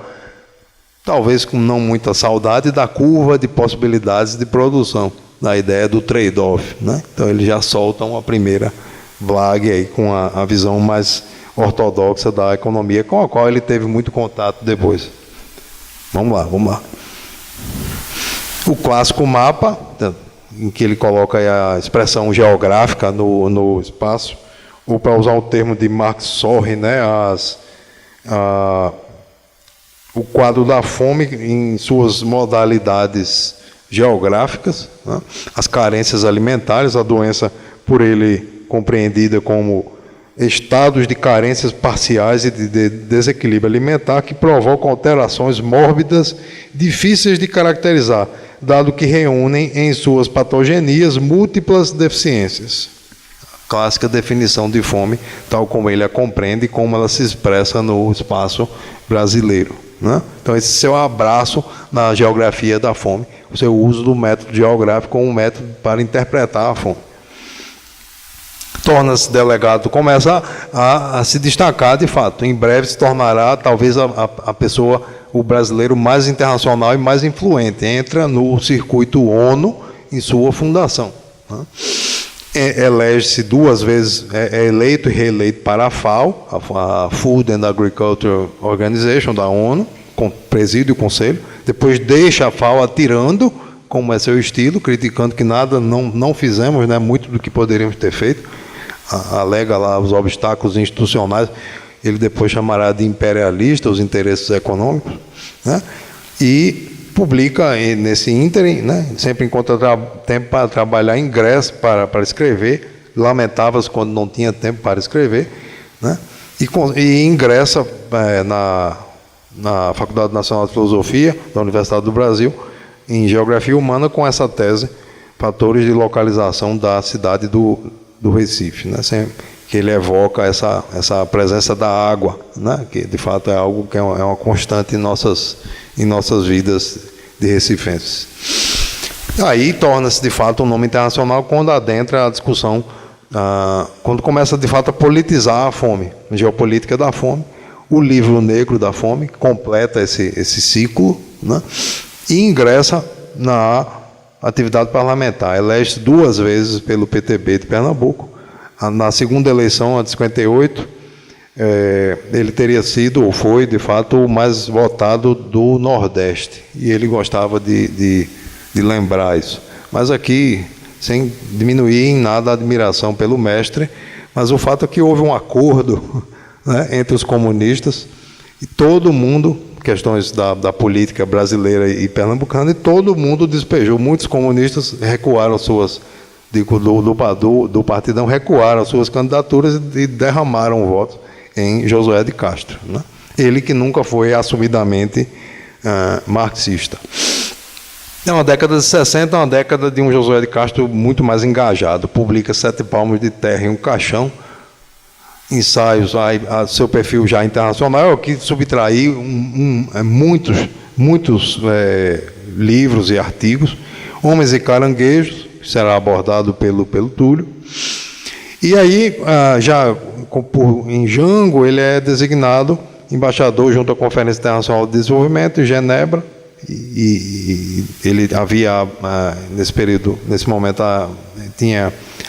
talvez com não muita saudade, da curva de possibilidades de produção, da ideia do trade-off, né? Então eles já soltam uma primeira blague aí com a visão mais ortodoxa da economia, com a qual ele teve muito contato depois. Vamos lá. O clássico mapa, em que ele coloca aí a expressão geográfica no espaço, ou, para usar o termo de Max Sorre, né, o quadro da fome em suas modalidades geográficas, né? As carências alimentares, a doença por ele compreendida como estados de carências parciais e de desequilíbrio alimentar que provocam alterações mórbidas difíceis de caracterizar, dado que reúnem em suas patogenias múltiplas deficiências. A clássica definição de fome, tal como ele a compreende e como ela se expressa no espaço brasileiro, né? Então esse seu abraço na geografia da fome, o seu uso do método geográfico como um método para interpretar a fome. Torna-se delegado, começa a se destacar de fato. Em breve se tornará talvez a pessoa, o brasileiro mais internacional e mais influente. Entra no circuito ONU em sua fundação, né? Elege-se 2 vezes, é eleito e reeleito para a FAO, a Food and Agriculture Organization da ONU, preside o conselho. Depois deixa a FAO atirando, como é seu estilo, criticando que nada não fizemos, né, muito do que poderíamos ter feito. Alega lá os obstáculos institucionais. Ele depois chamará de imperialista os interesses econômicos, né? E publica nesse ínterim, né? Sempre encontra tempo para trabalhar, ingresso para escrever, lamentava-se quando não tinha tempo para escrever, né? E ingressa na Faculdade Nacional de Filosofia da Universidade do Brasil, em Geografia Humana, com essa tese, fatores de localização da cidade do Recife, né? Que ele evoca essa presença da água, né? Que de fato é algo que é uma constante em nossas vidas de recifenses. Aí torna-se de fato um nome internacional quando adentra a discussão, quando começa de fato a politizar a fome, a geopolítica da fome. O livro negro da fome completa esse ciclo, né? E ingressa na atividade parlamentar. Elege 2 vezes pelo PTB de Pernambuco. Na segunda eleição, a de 58, ele teria sido, ou foi, de fato, o mais votado do Nordeste. E ele gostava de lembrar isso. Mas aqui, sem diminuir em nada a admiração pelo mestre, mas o fato é que houve um acordo, né, entre os comunistas e todo mundo, questões da política brasileira e pernambucana, e todo mundo despejou. Muitos comunistas recuaram do Partidão, recuaram suas candidaturas e derramaram votos em Josué de Castro, né? Ele que nunca foi assumidamente marxista. Então, a década de 60 é uma década de um Josué de Castro muito mais engajado. Publica 7 palmos de terra em um caixão, ensaios a seu perfil já internacional, que subtraiu muitos livros e artigos. Homens e Caranguejos, que será abordado pelo Túlio. E aí, em Jango, ele é designado embaixador junto à Conferência Internacional de Desenvolvimento em Genebra, e ele havia, nesse momento,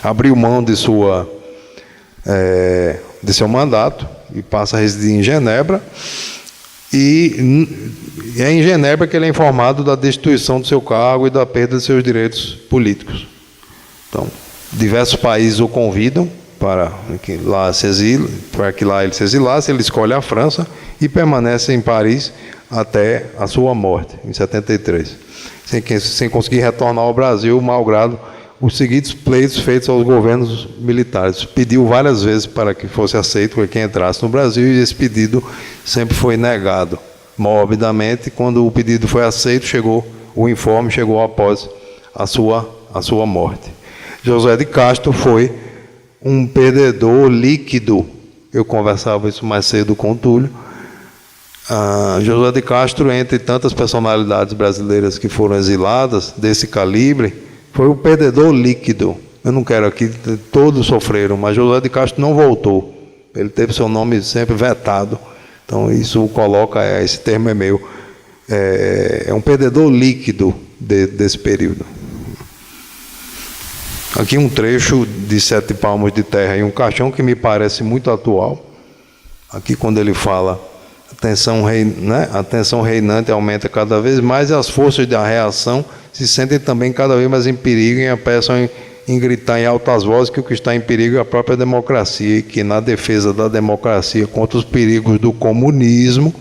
abriu mão de seu mandato e passa a residir em Genebra, e é em Genebra que ele é informado da destituição do seu cargo e da perda de seus direitos políticos. Então, diversos países o convidam para que lá ele se exilasse. Ele escolhe a França e permanece em Paris até a sua morte, em 73, sem conseguir retornar ao Brasil, malgrado os seguintes pleitos feitos aos governos militares. Pediu várias vezes para que fosse aceito quem entrasse no Brasil, e esse pedido sempre foi negado. Morbidamente, quando o pedido foi aceito, o informe chegou após a sua morte. José de Castro foi um perdedor líquido. Eu conversava isso mais cedo com o Túlio. José de Castro, entre tantas personalidades brasileiras que foram exiladas desse calibre, foi o perdedor líquido. Eu não quero aqui, todos sofreram, mas José de Castro não voltou. Ele teve seu nome sempre vetado. Então isso coloca, esse termo é meu, é um perdedor líquido desse período. Aqui um trecho de 7 palmos de terra em um caixão que me parece muito atual. Aqui quando ele fala, a tensão reinante aumenta cada vez mais, e as forças da reação se sentem também cada vez mais em perigo e apressam em gritar em altas vozes que o que está em perigo é a própria democracia, e que na defesa da democracia contra os perigos do comunismo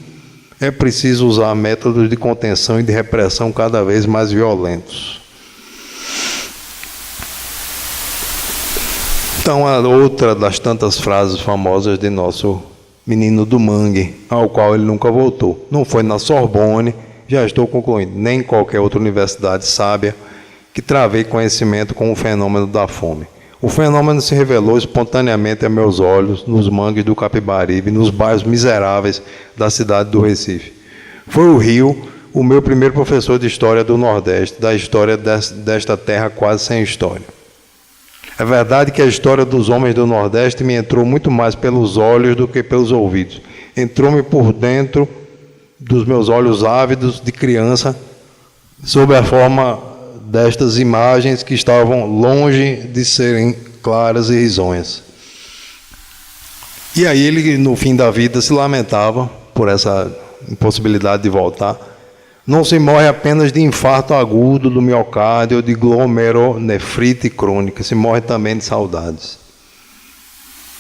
é preciso usar métodos de contenção e de repressão cada vez mais violentos. Então, a outra das tantas frases famosas de nosso menino do mangue, ao qual ele nunca voltou. Não foi na Sorbonne, já estou concluindo, nem em qualquer outra universidade sábia que travei conhecimento com o fenômeno da fome. O fenômeno se revelou espontaneamente a meus olhos nos mangues do Capibaribe, nos bairros miseráveis da cidade do Recife. Foi o Rio, o meu primeiro professor de História do Nordeste, da história desta terra quase sem história. É verdade que a história dos homens do Nordeste me entrou muito mais pelos olhos do que pelos ouvidos. Entrou-me por dentro dos meus olhos ávidos de criança, sob a forma destas imagens que estavam longe de serem claras e risonhas. E aí ele, no fim da vida, se lamentava por essa impossibilidade de voltar. Não se morre apenas de infarto agudo do miocárdio ou de glomerulonefrite crônica, se morre também de saudades.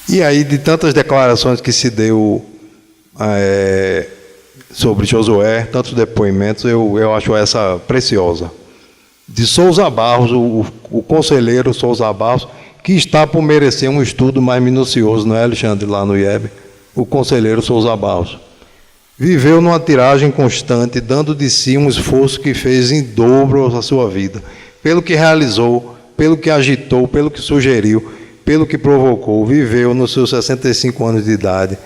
E aí, de tantas declarações que se deu sobre Josué, tantos depoimentos, eu acho essa preciosa. De Souza Barros, o conselheiro Souza Barros, que está por merecer um estudo mais minucioso, não é, Alexandre, lá no IEB? O conselheiro Souza Barros. Viveu numa tiragem constante, dando de si um esforço que fez em dobro a sua vida, pelo que realizou, pelo que agitou, pelo que sugeriu, pelo que provocou. Viveu nos seus 65 anos de idade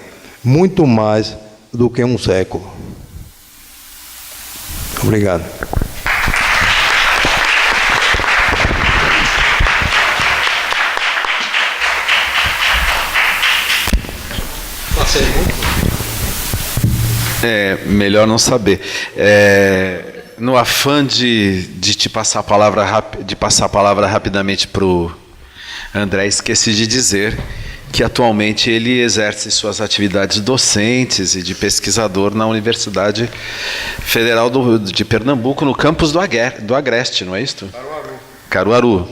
muito mais do que um século. Obrigado. Melhor não saber. No afã de te passar a palavra rapidamente para o André, esqueci de dizer que atualmente ele exerce suas atividades docentes e de pesquisador na Universidade Federal de Pernambuco, no campus do Agreste, não é isso? Caruaru.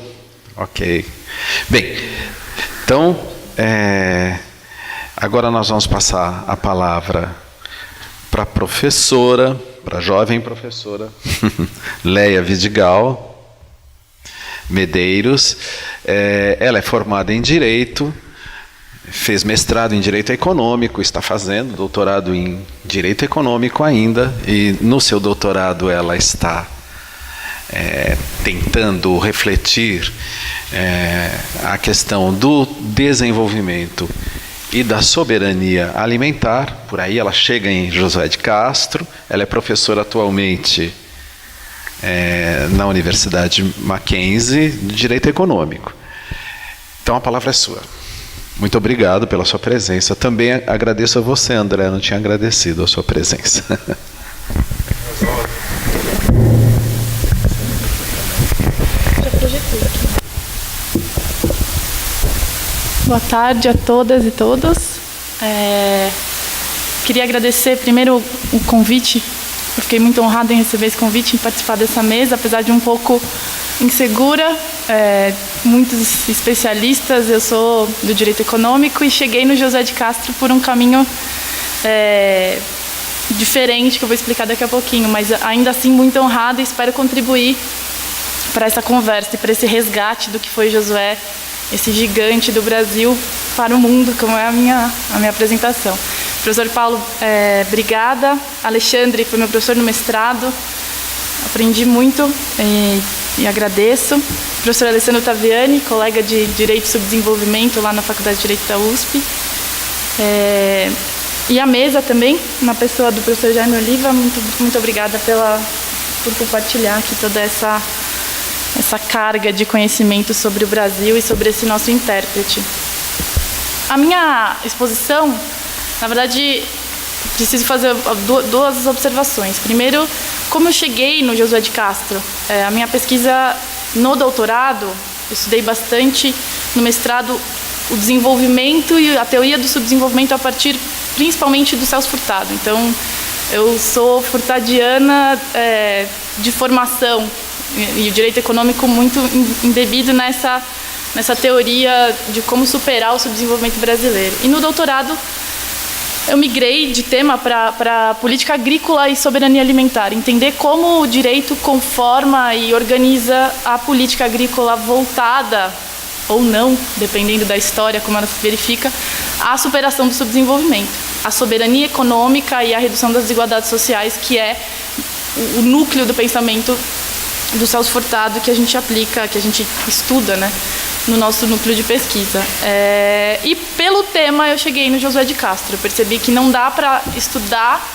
Ok. Bem, então, agora nós vamos passar a palavra para a professora, para a jovem professora, Leia Vidigal Medeiros. Ela é formada em Direito, fez mestrado em Direito Econômico, está fazendo doutorado em Direito Econômico ainda, e no seu doutorado ela está tentando refletir a questão do desenvolvimento e da soberania alimentar. Por aí ela chega em Josué de Castro. Ela é professora atualmente na Universidade Mackenzie de Direito Econômico. Então a palavra é sua. Muito obrigado pela sua presença. Também agradeço a você, André, não tinha agradecido a sua presença. Boa tarde a todas e todos. Queria agradecer primeiro o convite. Eu fiquei muito honrada em receber esse convite, em participar dessa mesa, apesar de um pouco insegura. Muitos especialistas, eu sou do Direito Econômico e cheguei no José de Castro por um caminho diferente, que eu vou explicar daqui a pouquinho, mas ainda assim muito honrada e espero contribuir para essa conversa e para esse resgate do que foi Josué, esse gigante do Brasil para o mundo, como é a minha apresentação. Professor Paulo, obrigada. Alexandre foi meu professor no mestrado, aprendi muito e agradeço. Professor Alessandro Taviani, colega de Direito e Subdesenvolvimento lá na Faculdade de Direito da USP. E a mesa também, na pessoa do professor Jaime Oliva, muito obrigada por compartilhar aqui toda essa carga de conhecimento sobre o Brasil e sobre esse nosso intérprete. A minha exposição, na verdade, preciso fazer duas observações. Primeiro, como eu cheguei no Josué de Castro. A minha pesquisa no doutorado, eu estudei bastante no mestrado o desenvolvimento e a teoria do subdesenvolvimento a partir principalmente do Celso Furtado. Então, eu sou furtadiana de formação e o direito econômico muito embebido nessa teoria de como superar o subdesenvolvimento brasileiro. E no doutorado eu migrei de tema para política agrícola e soberania alimentar, entender como o direito conforma e organiza a política agrícola voltada, ou não, dependendo da história, como ela se verifica, à superação do subdesenvolvimento, a soberania econômica e a redução das desigualdades sociais, que é o núcleo do pensamento do Celso Furtado, que a gente aplica, que a gente estuda, né, no nosso núcleo de pesquisa. E pelo tema eu cheguei no Josué de Castro. Eu percebi que não dá para estudar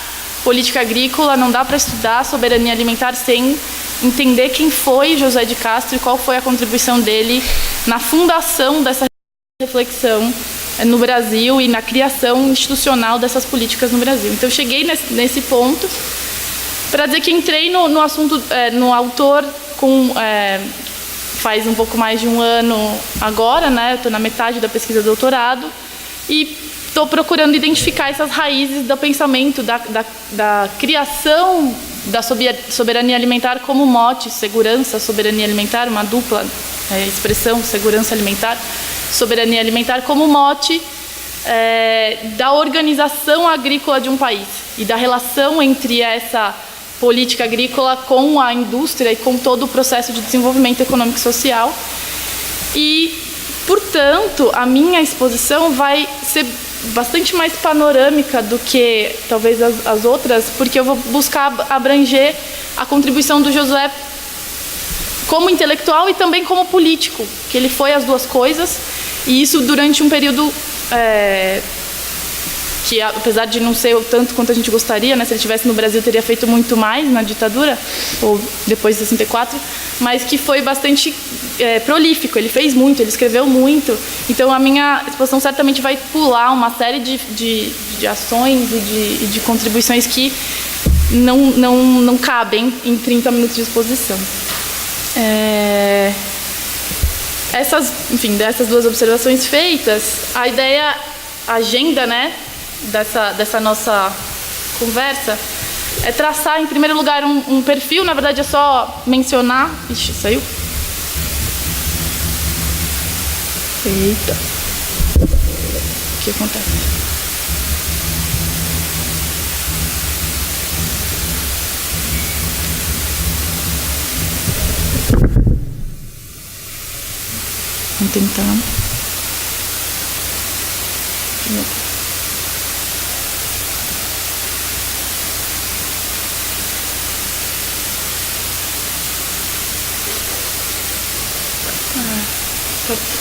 política agrícola, não dá para estudar soberania alimentar sem entender quem foi Josué de Castro e qual foi a contribuição dele na fundação dessa reflexão no Brasil e na criação institucional dessas políticas no Brasil. Então eu cheguei nesse ponto para dizer que entrei no assunto, no autor faz um pouco mais de um ano agora, né? Eu estou na metade da pesquisa de doutorado e estou procurando identificar essas raízes do pensamento, da criação da soberania alimentar como mote, segurança, soberania alimentar, uma dupla expressão, segurança alimentar, soberania alimentar como mote da organização agrícola de um país e da relação entre essa política agrícola com a indústria e com todo o processo de desenvolvimento econômico e social. E, portanto, a minha exposição vai ser bastante mais panorâmica do que talvez as outras, porque eu vou buscar abranger a contribuição do Josué como intelectual e também como político, que ele foi as duas coisas, e isso durante um período que, apesar de não ser o tanto quanto a gente gostaria, né, se ele estivesse no Brasil teria feito muito mais na ditadura, ou depois de 64, mas que foi bastante prolífico, ele fez muito, ele escreveu muito, então a minha exposição certamente vai pular uma série de ações e de contribuições que não cabem em 30 minutos de exposição. Dessas duas observações feitas, a ideia, a agenda, né, dessa nossa conversa é traçar, em primeiro lugar, um perfil. Na verdade, é só mencionar. Ixi, saiu. Eita. O que acontece? Vamos tentar. De novo.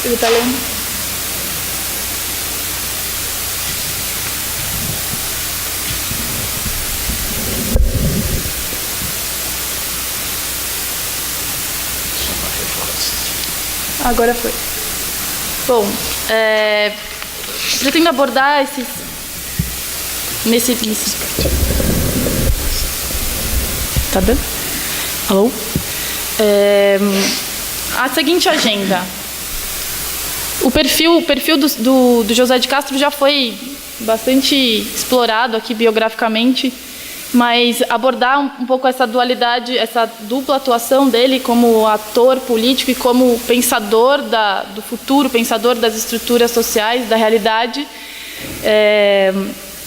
Ele está lendo. Agora foi. Bom, pretendo abordar nesse tá dando? Alô? A seguinte agenda. O perfil do José de Castro já foi bastante explorado aqui biograficamente, mas abordar um pouco essa dualidade, essa dupla atuação dele como ator político e como pensador do futuro, pensador das estruturas sociais, da realidade.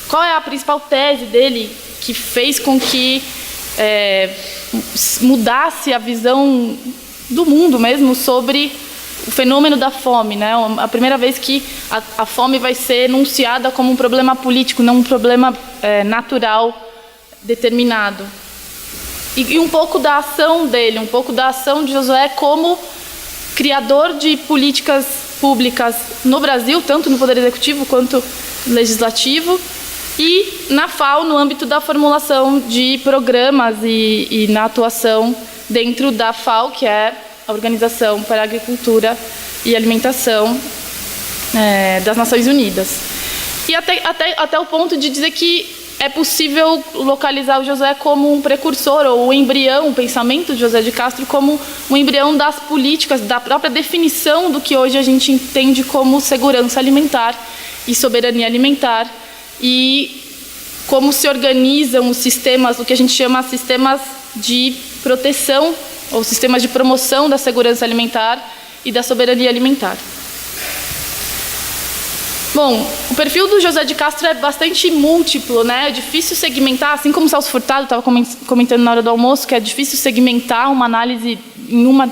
Qual é a principal tese dele que fez com que mudasse a visão do mundo mesmo sobre o fenômeno da fome, né? A primeira vez que a fome vai ser enunciada como um problema político, não um problema natural determinado. E um pouco da ação dele, um pouco da ação de Josué como criador de políticas públicas no Brasil, tanto no Poder Executivo quanto no Legislativo, e na FAO, no âmbito da formulação de programas e na atuação dentro da FAO, que é a Organização para a Agricultura e Alimentação das Nações Unidas. E até o ponto de dizer que é possível localizar o Josué como um precursor, ou o embrião, o pensamento de José de Castro como um embrião das políticas, da própria definição do que hoje a gente entende como segurança alimentar e soberania alimentar, e como se organizam os sistemas, o que a gente chama de sistemas de proteção ou sistemas de promoção da segurança alimentar e da soberania alimentar. Bom, o perfil do José de Castro é bastante múltiplo, né? É difícil segmentar, assim como o Celso Furtado estava comentando na hora do almoço, que é difícil segmentar uma análise em uma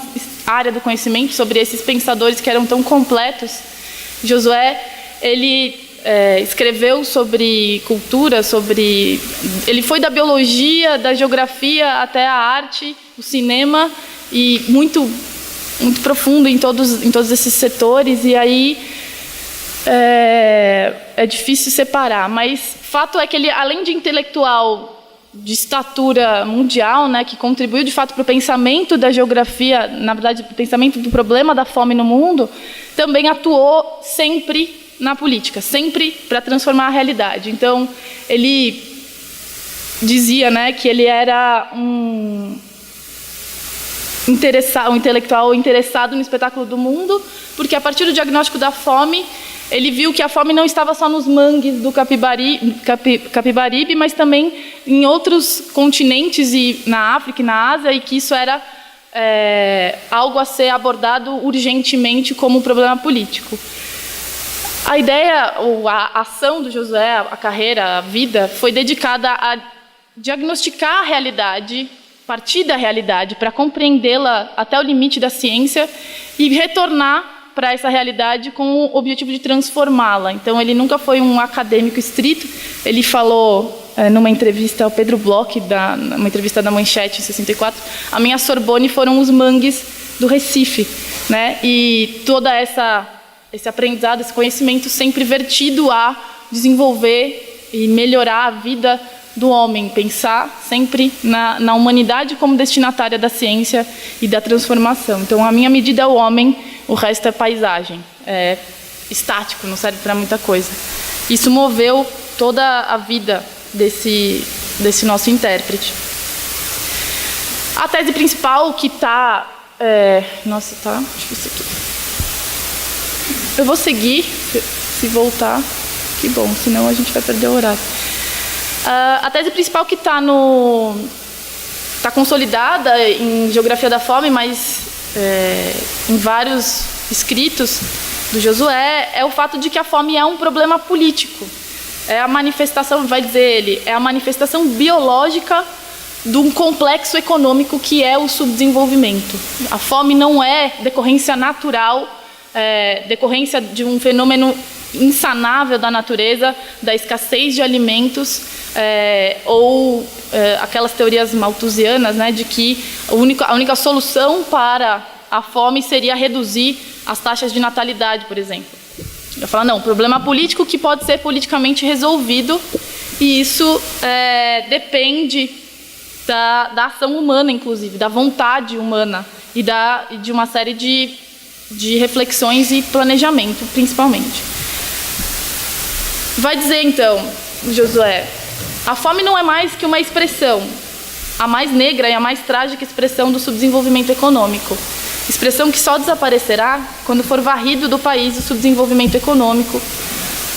área do conhecimento sobre esses pensadores que eram tão completos. Josué, ele escreveu sobre cultura, ele foi da biologia, da geografia até a arte, o cinema, e muito profundo em todos esses setores, e aí é difícil separar, mas fato é que ele, além de intelectual de estatura mundial, né, que contribuiu de fato para o pensamento da geografia, na verdade, para o pensamento do problema da fome no mundo, também atuou sempre na política, sempre para transformar a realidade. Então, ele dizia, né, que ele era um intelectual interessado no espetáculo do mundo, porque a partir do diagnóstico da fome, ele viu que a fome não estava só nos mangues do Capibaribe, mas também em outros continentes, e na África e na Ásia, e que isso era algo a ser abordado urgentemente como um problema político. A ideia, ou a ação do Josué, a carreira, a vida, foi dedicada a diagnosticar a realidade, partir da realidade, para compreendê-la até o limite da ciência e retornar para essa realidade com o objetivo de transformá-la. Então, ele nunca foi um acadêmico estrito. Ele falou, numa entrevista ao Pedro Bloch, numa entrevista da Manchete, em 64, a minha Sorbonne foram os mangues do Recife, né? E toda esse aprendizado, esse conhecimento sempre vertido a desenvolver e melhorar a vida do homem, pensar sempre na humanidade como destinatária da ciência e da transformação. Então, a minha medida é o homem, o resto é paisagem. É estático, não serve para muita coisa. Isso moveu toda a vida desse nosso intérprete. A tese principal que está... nossa, tá difícil aqui. Eu vou seguir, se voltar, que bom, senão a gente vai perder o horário. A tese principal que está consolidada em Geografia da Fome, mas em vários escritos do Josué, é o fato de que a fome é um problema político. É a manifestação, vai dizer ele, é a manifestação biológica de um complexo econômico que é o subdesenvolvimento. A fome não é decorrência natural, decorrência de um fenômeno insanável da natureza, da escassez de alimentos, ou aquelas teorias malthusianas, né, de que a única solução para a fome seria reduzir as taxas de natalidade, por exemplo. Eu falo, não, problema político que pode ser politicamente resolvido, e isso depende da ação humana, inclusive, da vontade humana e de uma série de reflexões e planejamento, principalmente. Vai dizer, então, Josué, a fome não é mais que uma expressão, a mais negra e a mais trágica expressão do subdesenvolvimento econômico. Expressão que só desaparecerá quando for varrido do país o subdesenvolvimento econômico,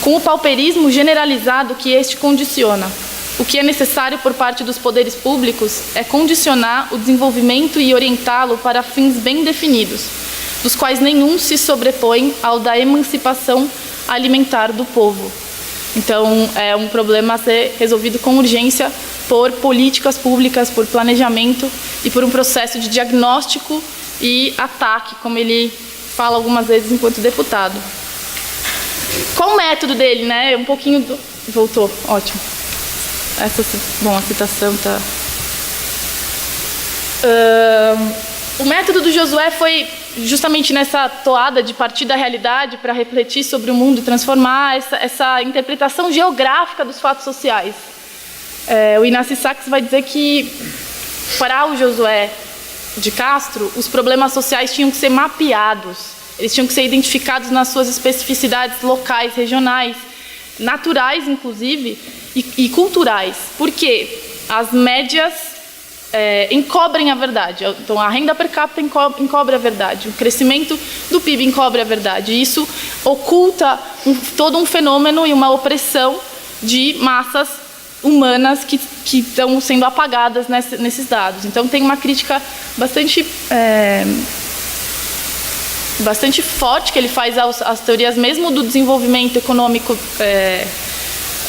com o pauperismo generalizado que este condiciona. O que é necessário por parte dos poderes públicos é condicionar o desenvolvimento e orientá-lo para fins bem definidos, dos quais nenhum se sobrepõe ao da emancipação alimentar do povo. Então, é um problema a ser resolvido com urgência por políticas públicas, por planejamento e por um processo de diagnóstico e ataque, como ele fala algumas vezes enquanto deputado. Qual o método dele, né? Um pouquinho do... Voltou, ótimo. Bom, a citação está... O método do Josué foi justamente nessa toada de partir da realidade para refletir sobre o mundo e transformar essa interpretação geográfica dos fatos sociais. O Inácio Sachs vai dizer que, para o Josué de Castro, os problemas sociais tinham que ser mapeados, eles tinham que ser identificados nas suas especificidades locais, regionais, naturais, inclusive, e culturais. Por quê? As médias encobrem a verdade. Então, a renda per capita encobre a verdade, o crescimento do PIB encobre a verdade. E isso oculta todo um fenômeno e uma opressão de massas humanas que estão sendo apagadas nesses dados. Então, tem uma crítica bastante forte que ele faz às teorias mesmo do desenvolvimento econômico,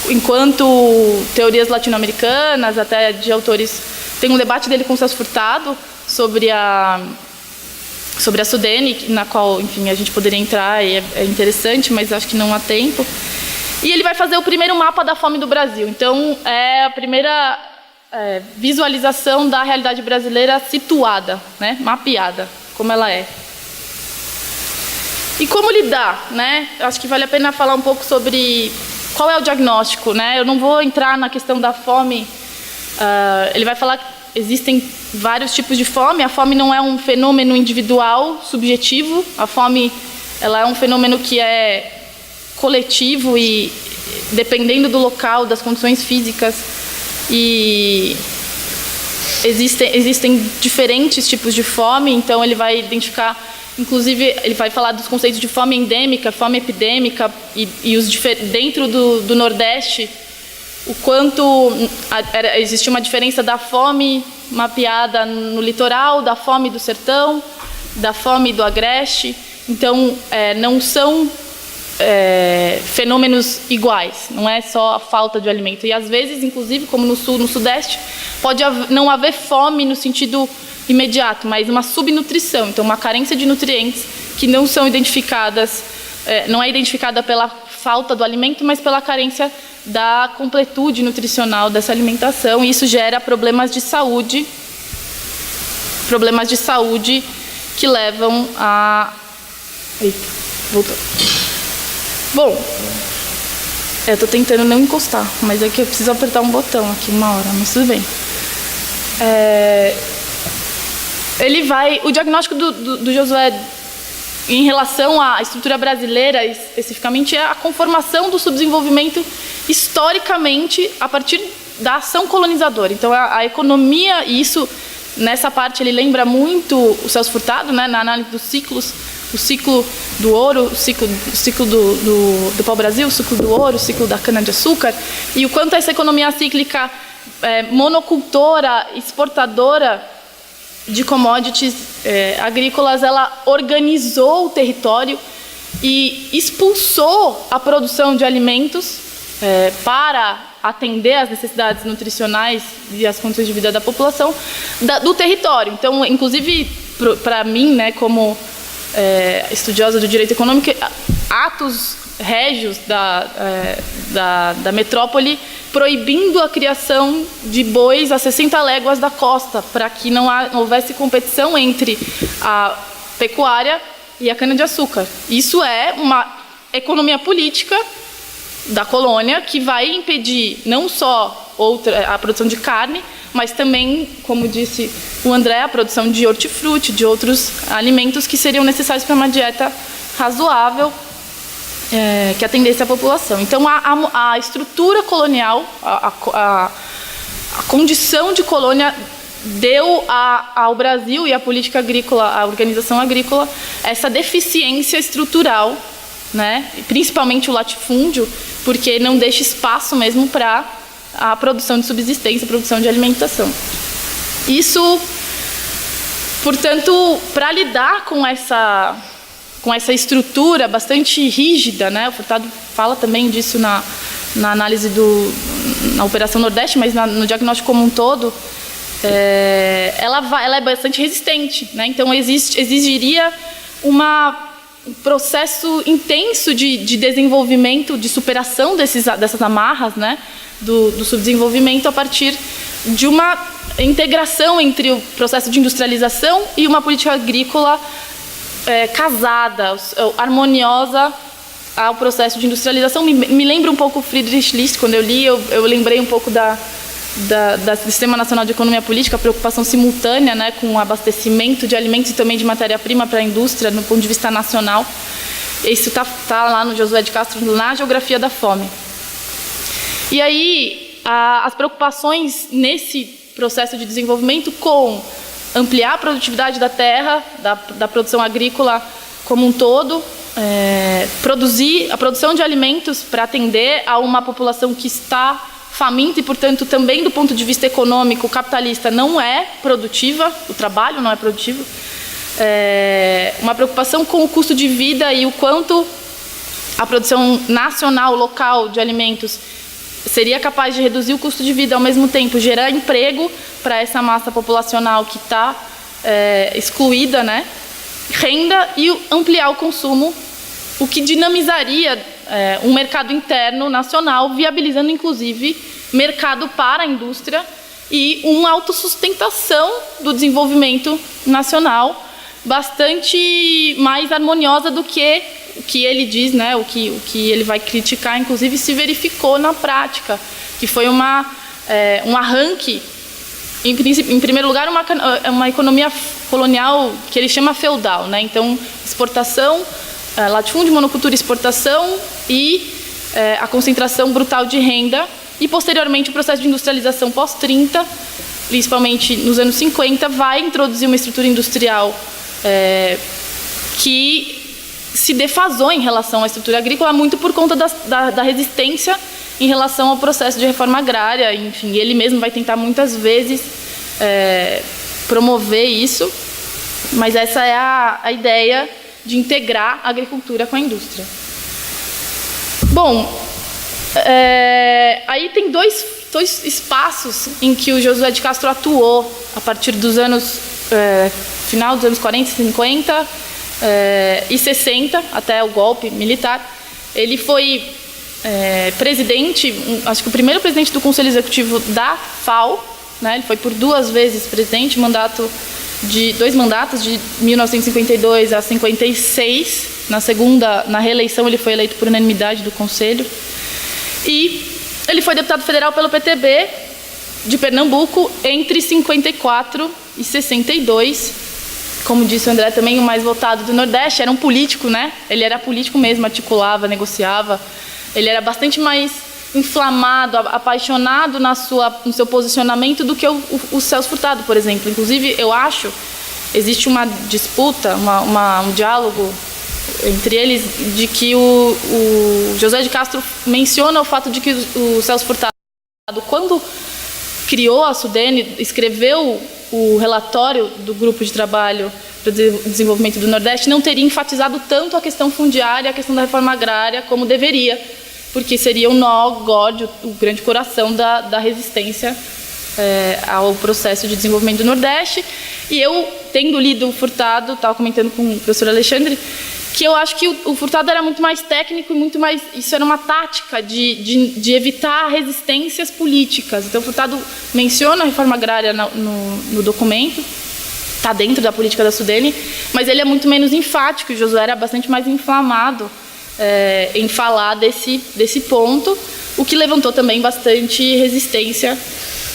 enquanto teorias latino-americanas, até de autores... Tem um debate dele com o Celso Furtado sobre a Sudene, na qual, enfim, a gente poderia entrar, e é interessante, mas acho que não há tempo. E ele vai fazer o primeiro mapa da fome do Brasil. Então, é a primeira visualização da realidade brasileira situada, né, mapeada, como ela é. E como lidar, né? Acho que vale a pena falar um pouco sobre qual é o diagnóstico, né? Eu não vou entrar na questão da fome. Ele vai falar que existem vários tipos de fome. A fome não é um fenômeno individual, subjetivo. A fome, ela é um fenômeno que é coletivo e dependendo do local, das condições físicas. E existem diferentes tipos de fome. Então, ele vai identificar, inclusive, ele vai falar dos conceitos de fome endêmica, fome epidêmica e os dentro do Nordeste, o quanto existe uma diferença da fome mapeada no litoral, da fome do sertão, da fome do agreste. Então, não são fenômenos iguais, não é só a falta de alimento. E às vezes, inclusive, como no sul, no sudeste, pode não haver fome no sentido imediato, mas uma subnutrição, então uma carência de nutrientes que não são identificadas, não é identificada pela falta do alimento, mas pela carência da completude nutricional dessa alimentação, e isso gera problemas de saúde que levam a... Eita, voltou. Bom, eu estou tentando não encostar, mas é que eu preciso apertar um botão aqui uma hora, mas tudo bem. O diagnóstico do Josué em relação à estrutura brasileira, especificamente, é a conformação do subdesenvolvimento historicamente a partir da ação colonizadora. Então, a economia, e isso, nessa parte, ele lembra muito o Celso Furtado, né, na análise dos ciclos, o ciclo do ouro, o ciclo do pau-brasil, o ciclo do ouro, o ciclo da cana-de-açúcar, e o quanto essa economia cíclica, monocultora, exportadora de commodities agrícolas, ela organizou o território e expulsou a produção de alimentos para atender às necessidades nutricionais e às condições de vida da população do território. Então, inclusive, para mim, né, como estudiosa do direito econômico, atos régios da metrópole proibindo a criação de bois a 60 léguas da costa, para que não houvesse competição entre a pecuária e a cana-de-açúcar. Isso é uma economia política da colônia que vai impedir não só a produção de carne, mas também, como disse o André, a produção de hortifruti, de outros alimentos que seriam necessários para uma dieta razoável, que atendesse a população. Então, a estrutura colonial, a condição de colônia deu ao Brasil e à política agrícola, à organização agrícola, essa deficiência estrutural, né? Principalmente o latifúndio, porque não deixa espaço mesmo para a produção de subsistência, a produção de alimentação. Isso, portanto, para lidar com essa estrutura bastante rígida, né? O Furtado fala também disso na análise na Operação Nordeste, mas no diagnóstico como um todo, ela é bastante resistente, né? Então exigiria um processo intenso de desenvolvimento, de superação dessas amarras, né? Do subdesenvolvimento a partir de uma integração entre o processo de industrialização e uma política agrícola casada, harmoniosa ao processo de industrialização. Me lembra um pouco o Friedrich List. Quando eu li, eu lembrei um pouco do Sistema Nacional de Economia Política, a preocupação simultânea, né, com o abastecimento de alimentos e também de matéria-prima para a indústria, no ponto de vista nacional. Isso está lá no Josué de Castro, na Geografia da Fome. E aí, as preocupações nesse processo de desenvolvimento com ampliar a produtividade da terra, da produção agrícola como um todo, produzir a produção de alimentos para atender a uma população que está faminta e, portanto, também do ponto de vista econômico, capitalista, não é produtiva, o trabalho não é produtivo. Uma preocupação com o custo de vida e o quanto a produção nacional, local de alimentos seria capaz de reduzir o custo de vida, ao mesmo tempo gerar emprego para essa massa populacional que está excluída, né? Renda e ampliar o consumo, o que dinamizaria um mercado interno nacional, viabilizando, inclusive, mercado para a indústria e uma autossustentação do desenvolvimento nacional bastante mais harmoniosa do que o que ele diz, né, o que ele vai criticar, inclusive, se verificou na prática, que foi um arranque, em primeiro lugar, uma economia colonial que ele chama feudal, né? Então, exportação, latifúndio, monocultura, exportação e a concentração brutal de renda, e posteriormente o processo de industrialização pós-30, principalmente nos anos 50, vai introduzir uma estrutura industrial que se defasou em relação à estrutura agrícola, muito por conta da resistência em relação ao processo de reforma agrária. Enfim, ele mesmo vai tentar muitas vezes promover isso, mas essa é a ideia de integrar a agricultura com a indústria. Bom, aí tem dois espaços em que o Josué de Castro atuou a partir dos anos final dos anos 40, 50 e 60, até o golpe militar. Ele foi presidente, acho que o primeiro presidente do Conselho Executivo da FAO, né? Ele foi por 2 vezes presidente, dois mandatos, de 1952 a 56. Na reeleição, ele foi eleito por unanimidade do Conselho. E ele foi deputado federal pelo PTB de Pernambuco entre 54 e 62. Como disse o André, também o mais votado do Nordeste. Era um político, né? Ele era político mesmo, articulava, negociava. Ele era bastante mais inflamado, apaixonado no seu posicionamento do que o Celso Furtado, por exemplo. Inclusive, eu acho, existe uma disputa, um diálogo entre eles, de que o José de Castro menciona o fato de que o Celso Furtado, quando criou a SUDENE, escreveu o relatório do grupo de trabalho para o desenvolvimento do Nordeste, não teria enfatizado tanto a questão fundiária, a questão da reforma agrária, como deveria, porque seria o gódio, o grande coração da resistência ao processo de desenvolvimento do Nordeste. E eu, tendo lido o Furtado, estava comentando com o professor Alexandre, que eu acho que o Furtado era muito mais técnico e muito mais... Isso era uma tática de evitar resistências políticas. Então, o Furtado menciona a reforma agrária no documento, está dentro da política da SUDENE, mas ele é muito menos enfático. O Josué era bastante mais inflamado em falar desse ponto, o que levantou também bastante resistência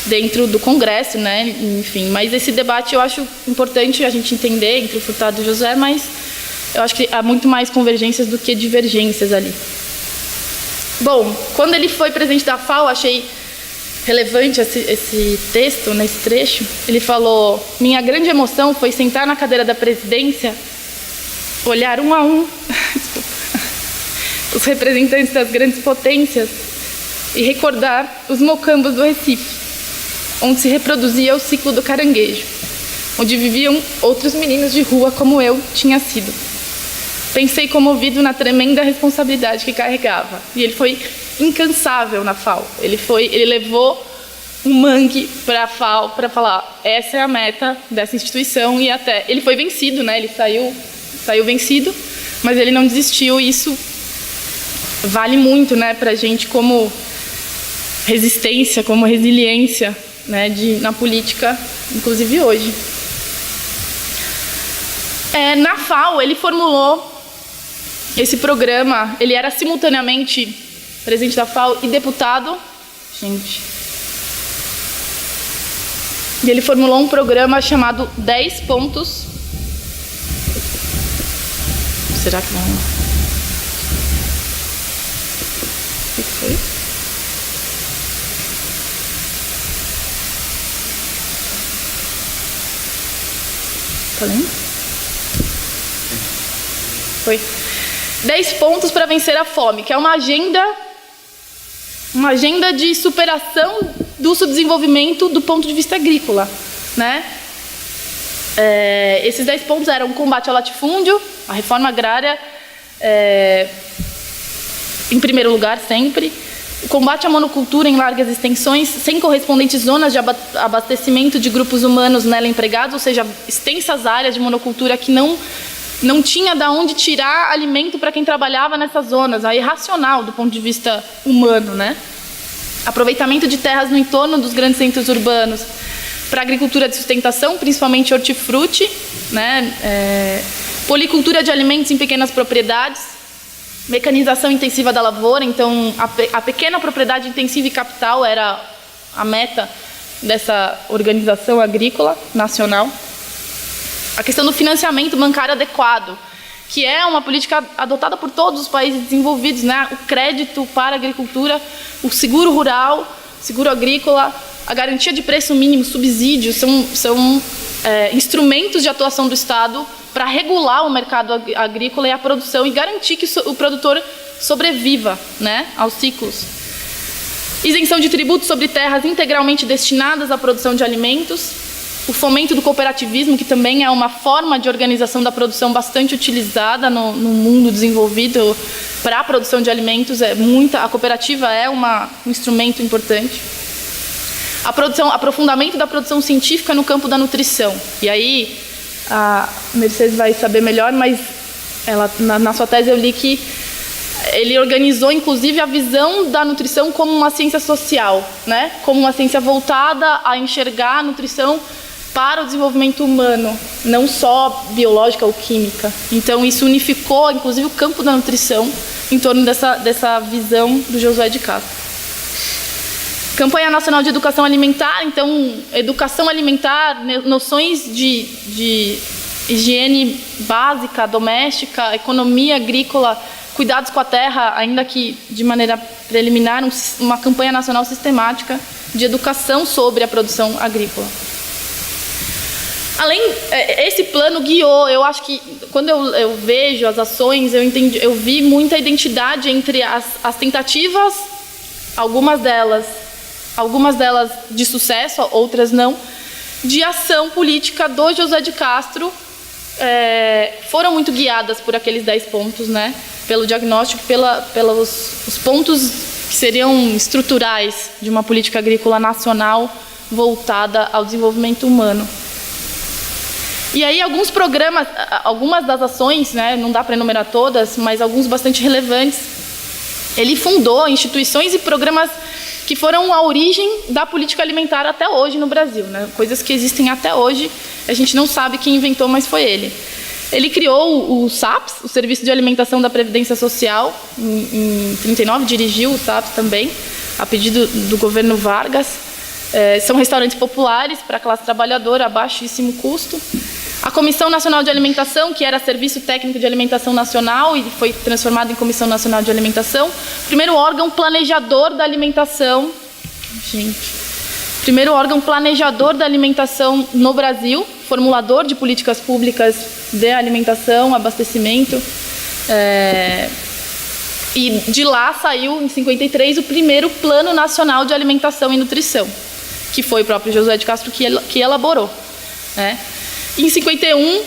dentro do Congresso, né? Enfim, mas esse debate eu acho importante a gente entender entre o Furtado e o Josué, mas eu acho que há muito mais convergências do que divergências ali. Bom, quando ele foi presidente da FAO, achei relevante esse texto, nesse trecho. Ele falou: minha grande emoção foi sentar na cadeira da presidência, olhar um a um os representantes das grandes potências e recordar os mocambos do Recife, onde se reproduzia o ciclo do caranguejo, onde viviam outros meninos de rua como eu tinha sido. Pensei comovido na tremenda responsabilidade que carregava. E ele foi incansável na FAO. Ele levou um mangue para a FAO para falar: essa é a meta dessa instituição. E até ele foi vencido, né? Ele saiu vencido, mas ele não desistiu. E isso vale muito, né, para a gente como resistência, como resiliência, né, na política, inclusive hoje. Na FAO, ele formulou esse programa. Ele era simultaneamente presidente da FAO e deputado. E ele formulou um programa chamado 10 pontos. Será que não? O que foi? Tá lendo? Foi. 10 pontos para vencer a fome, que é uma agenda de superação do subdesenvolvimento do ponto de vista agrícola, né? Esses 10 pontos eram o combate ao latifúndio, a reforma agrária, em primeiro lugar sempre, o combate à monocultura em largas extensões, sem correspondentes zonas de abastecimento de grupos humanos nela empregados, ou seja, extensas áreas de monocultura que não tinha de onde tirar alimento para quem trabalhava nessas zonas, aí irracional do ponto de vista humano, né? Aproveitamento de terras no entorno dos grandes centros urbanos para agricultura de sustentação, principalmente hortifruti, né? Policultura de alimentos em pequenas propriedades, mecanização intensiva da lavoura. Então, a pequena propriedade intensiva e capital era a meta dessa organização agrícola nacional. A questão do financiamento bancário adequado, que é uma política adotada por todos os países desenvolvidos, né? O crédito para a agricultura, o seguro rural, seguro agrícola, a garantia de preço mínimo, subsídios, são instrumentos de atuação do Estado para regular o mercado agrícola e a produção e garantir que o produtor sobreviva, né, aos ciclos. Isenção de tributos sobre terras integralmente destinadas à produção de alimentos, o fomento do cooperativismo, que também é uma forma de organização da produção bastante utilizada no mundo desenvolvido para a produção de alimentos. A cooperativa é um instrumento importante. Aprofundamento da produção científica no campo da nutrição. E aí, a Mercedes vai saber melhor, mas ela, na sua tese eu li que ele organizou, inclusive, a visão da nutrição como uma ciência social, né? Como uma ciência voltada a enxergar a nutrição para o desenvolvimento humano, não só biológica ou química. Então, isso unificou, inclusive, o campo da nutrição em torno dessa visão do Josué de Castro. Campanha Nacional de Educação Alimentar. Então, educação alimentar, noções de higiene básica, doméstica, economia agrícola, cuidados com a terra, ainda que de maneira preliminar, uma campanha nacional sistemática de educação sobre a produção agrícola. Além, esse plano guiou, eu acho que quando eu vejo as ações, eu vi muita identidade entre as tentativas, algumas delas de sucesso, outras não, de ação política do José de Castro, foram muito guiadas por aqueles 10 pontos, né? Pelo diagnóstico, pelos pontos que seriam estruturais de uma política agrícola nacional voltada ao desenvolvimento humano. E aí alguns programas, algumas das ações, né, não dá para enumerar todas, mas alguns bastante relevantes, ele fundou instituições e programas que foram a origem da política alimentar até hoje no Brasil, né? Coisas que existem até hoje, a gente não sabe quem inventou, mas foi ele. Ele criou o SAPS, o Serviço de Alimentação da Previdência Social, em 1939, dirigiu o SAPS também, a pedido do governo Vargas. São restaurantes populares para a classe trabalhadora a baixíssimo custo. A Comissão Nacional de Alimentação, que era Serviço Técnico de Alimentação Nacional e foi transformado em Comissão Nacional de Alimentação, primeiro órgão planejador da alimentação, primeiro órgão planejador da alimentação no Brasil, formulador de políticas públicas de alimentação, abastecimento, e de lá saiu, em 53, o primeiro Plano Nacional de Alimentação e Nutrição, que foi o próprio José de Castro que elaborou, né? Em 51,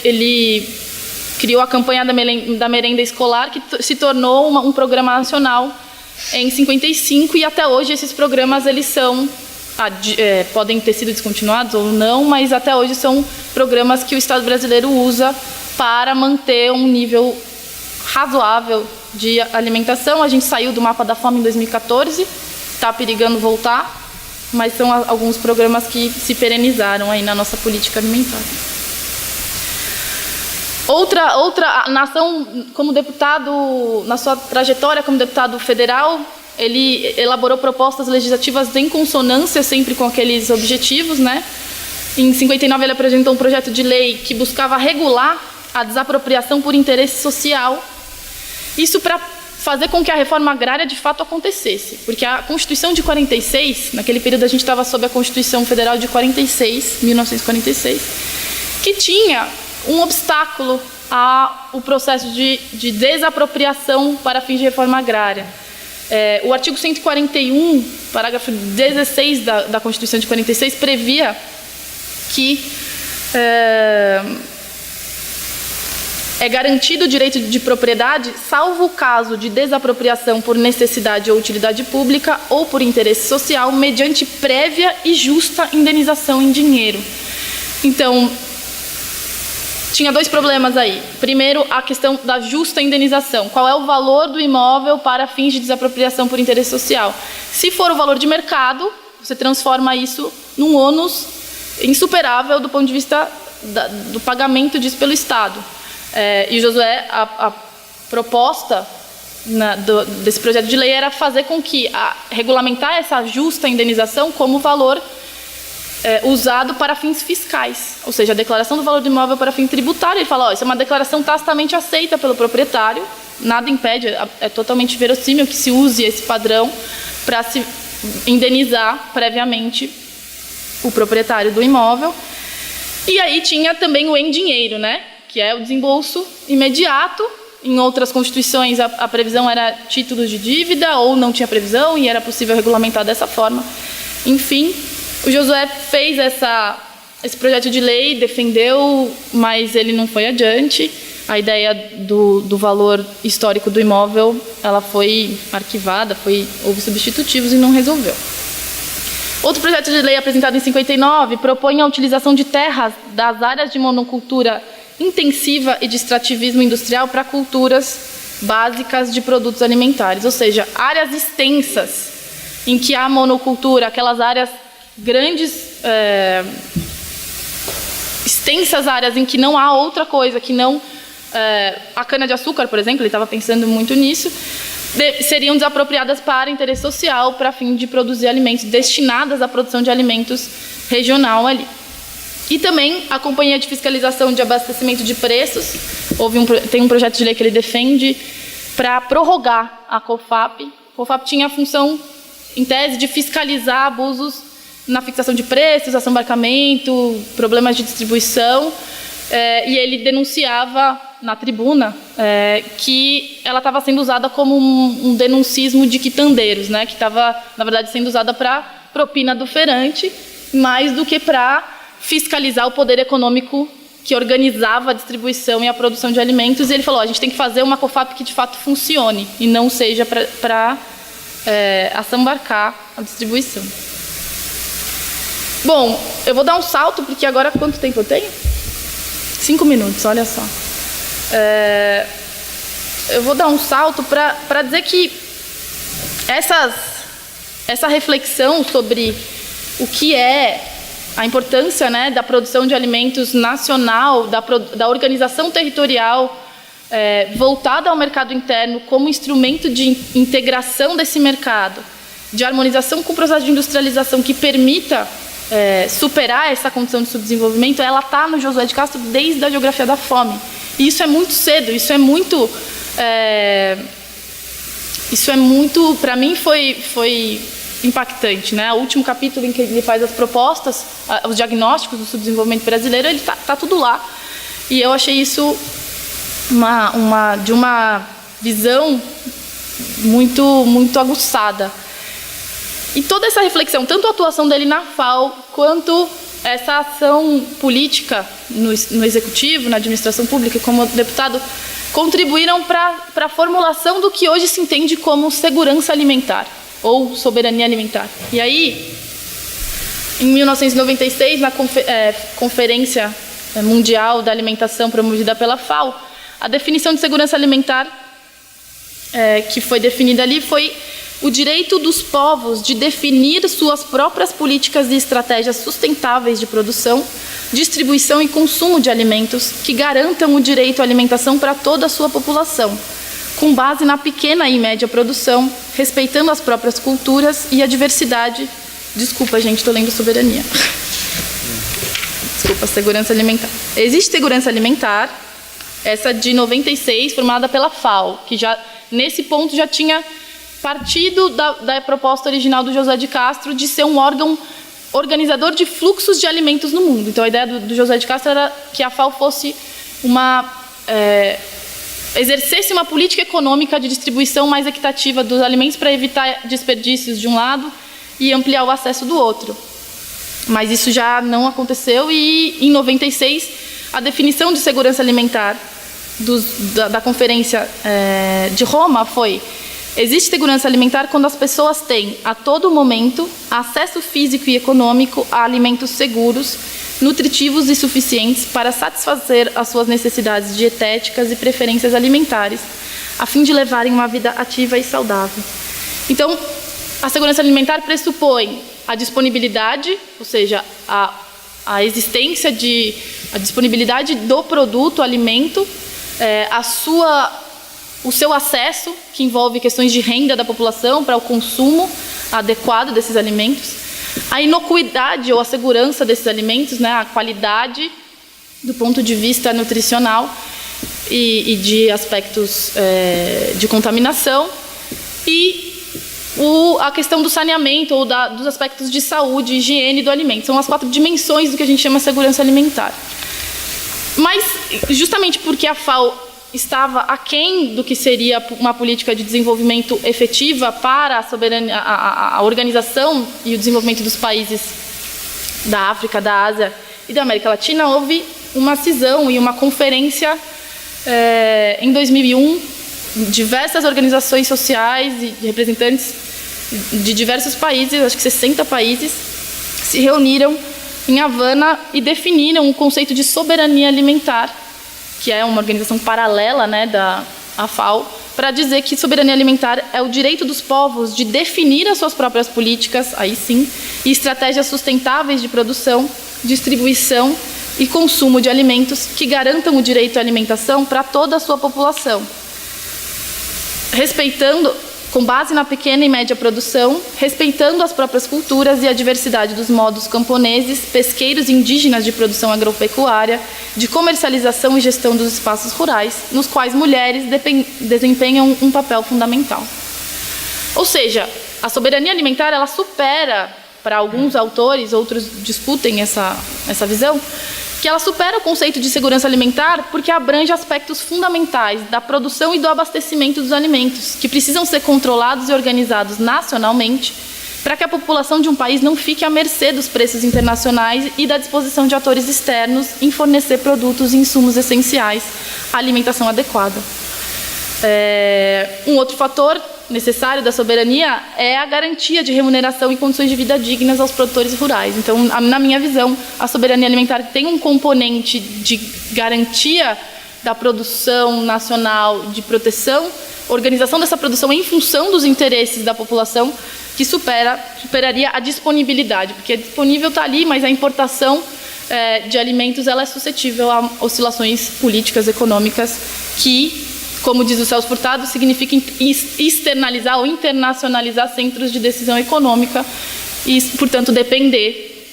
ele criou a campanha da merenda escolar, que se tornou um programa nacional em 55, e até hoje esses programas eles são, podem ter sido descontinuados ou não, mas até hoje são programas que o Estado brasileiro usa para manter um nível razoável de alimentação. A gente saiu do mapa da fome em 2014, está perigando voltar, mas são alguns programas que se perenizaram aí na nossa política alimentar. Outra nação, como deputado, na sua trajetória como deputado federal, ele elaborou propostas legislativas em consonância sempre com aqueles objetivos, né? Em 59 ele apresentou um projeto de lei que buscava regular a desapropriação por interesse social. Isso para fazer com que a reforma agrária de fato acontecesse, porque a Constituição de 46, naquele período a gente estava sob a Constituição Federal de 1946, que tinha um obstáculo ao processo de desapropriação para fins de reforma agrária. O artigo 141, parágrafo 16 da Constituição de 46, previa que é garantido o direito de propriedade, salvo o caso de desapropriação por necessidade ou utilidade pública ou por interesse social, mediante prévia e justa indenização em dinheiro. Então, tinha 2 problemas aí. Primeiro, a questão da justa indenização. Qual é o valor do imóvel para fins de desapropriação por interesse social? Se for o valor de mercado, você transforma isso num ônus insuperável do ponto de vista do pagamento disso pelo Estado. E Josué, a proposta desse projeto de lei era fazer com que regulamentar essa justa indenização como valor usado para fins fiscais, ou seja, a declaração do valor do imóvel para fim tributário. Ele fala, isso é uma declaração tacitamente aceita pelo proprietário, nada impede, é totalmente verossímil que se use esse padrão para se indenizar previamente o proprietário do imóvel. E aí tinha também o em dinheiro, né? Que é o desembolso imediato. Em outras constituições a previsão era títulos de dívida ou não tinha previsão e era possível regulamentar dessa forma. Enfim, o Josué fez esse projeto de lei defendeu, mas ele não foi adiante. A ideia do valor histórico do imóvel, ela foi arquivada, houve substitutivos e não resolveu. Outro projeto de lei apresentado em 59 propõe a utilização de terras das áreas de monocultura intensiva e de extrativismo industrial para culturas básicas de produtos alimentares, ou seja, áreas extensas em que há monocultura, aquelas áreas grandes, extensas áreas em que não há outra coisa, que não a cana-de-açúcar, por exemplo, ele estava pensando muito nisso, seriam desapropriadas para interesse social, para fim de produzir alimentos, destinadas à produção de alimentos regional ali. E também a Companhia de Fiscalização de Abastecimento de Preços, tem um projeto de lei que ele defende para prorrogar a COFAP. A COFAP tinha a função, em tese, de fiscalizar abusos na fixação de preços, assambarcamento, problemas de distribuição, e ele denunciava na tribuna que ela estava sendo usada como um denuncismo de quitandeiros, né, que estava, na verdade, sendo usada para propina do feirante, mais do que para fiscalizar o poder econômico que organizava a distribuição e a produção de alimentos. E ele falou, a gente tem que fazer uma COFAP que de fato funcione e não seja para assambarcar a distribuição. Bom, eu vou dar um salto, porque agora quanto tempo eu tenho? 5 minutos, olha só. Eu vou dar um salto para dizer que essa reflexão sobre o que é a importância, né, da produção de alimentos nacional, da organização territorial voltada ao mercado interno como instrumento de integração desse mercado, de harmonização com o processo de industrialização que permita superar essa condição de subdesenvolvimento, ela está no Josué de Castro desde a Geografia da Fome. E isso é muito cedo, isso é muito, para mim foi impactante, né? O último capítulo em que ele faz as propostas, os diagnósticos do subdesenvolvimento brasileiro, ele tá tudo lá. E eu achei isso de uma visão muito aguçada. E toda essa reflexão, tanto a atuação dele na FAO, quanto essa ação política no executivo, na administração pública, como deputado, contribuíram para a formulação do que hoje se entende como segurança alimentar, ou soberania alimentar. E aí, em 1996, na Conferência Mundial da Alimentação promovida pela FAO, a definição de segurança alimentar que foi definida ali foi o direito dos povos de definir suas próprias políticas e estratégias sustentáveis de produção, distribuição e consumo de alimentos que garantam o direito à alimentação para toda a sua população, com base na pequena e média produção, respeitando as próprias culturas e a diversidade. Desculpa, gente, estou lendo soberania. Desculpa, segurança alimentar. Existe segurança alimentar, essa de 96, formada pela FAO, que já, nesse ponto, já tinha partido da proposta original do José de Castro de ser um órgão organizador de fluxos de alimentos no mundo. Então, a ideia do José de Castro era que a FAO fosse exercesse uma política econômica de distribuição mais equitativa dos alimentos para evitar desperdícios de um lado e ampliar o acesso do outro. Mas isso já não aconteceu e, em 96, a definição de segurança alimentar da Conferência de Roma foi: existe segurança alimentar quando as pessoas têm, a todo momento, acesso físico e econômico a alimentos seguros, nutritivos e suficientes para satisfazer as suas necessidades dietéticas e preferências alimentares, a fim de levarem uma vida ativa e saudável. Então, a segurança alimentar pressupõe a disponibilidade, ou seja, a existência a disponibilidade do produto, alimento, o seu acesso, que envolve questões de renda da população para o consumo adequado desses alimentos, a inocuidade ou a segurança desses alimentos, né, a qualidade do ponto de vista nutricional e de aspectos de contaminação, e a questão do saneamento ou dos aspectos de saúde e higiene do alimento. São as 4 dimensões do que a gente chama segurança alimentar. Mas, justamente porque a FAO estava aquém do que seria uma política de desenvolvimento efetiva para a soberania, a organização e o desenvolvimento dos países da África, da Ásia e da América Latina, houve uma cisão e uma conferência em 2001, diversas organizações sociais e representantes de diversos países, acho que 60 países, se reuniram em Havana e definiram o conceito de soberania alimentar, que é uma organização paralela, né, da FAO, para dizer que soberania alimentar é o direito dos povos de definir as suas próprias políticas, aí sim, e estratégias sustentáveis de produção, distribuição e consumo de alimentos que garantam o direito à alimentação para toda a sua população, respeitando, com base na pequena e média produção, respeitando as próprias culturas e a diversidade dos modos camponeses, pesqueiros e indígenas de produção agropecuária, de comercialização e gestão dos espaços rurais, nos quais mulheres desempenham um papel fundamental. Ou seja, a soberania alimentar, ela supera, para alguns autores, outros discutem essa visão, que ela supera o conceito de segurança alimentar porque abrange aspectos fundamentais da produção e do abastecimento dos alimentos, que precisam ser controlados e organizados nacionalmente para que a população de um país não fique à mercê dos preços internacionais e da disposição de atores externos em fornecer produtos e insumos essenciais à alimentação adequada. Um outro fator necessário da soberania é a garantia de remuneração e condições de vida dignas aos produtores rurais. Então, na minha visão, a soberania alimentar tem um componente de garantia da produção nacional, de proteção, organização dessa produção em função dos interesses da população, que superaria a disponibilidade, porque disponível está ali, mas a importação de alimentos ela é suscetível a oscilações políticas, econômicas, que, como diz o Celso Furtado, significa externalizar ou internacionalizar centros de decisão econômica e, portanto, depender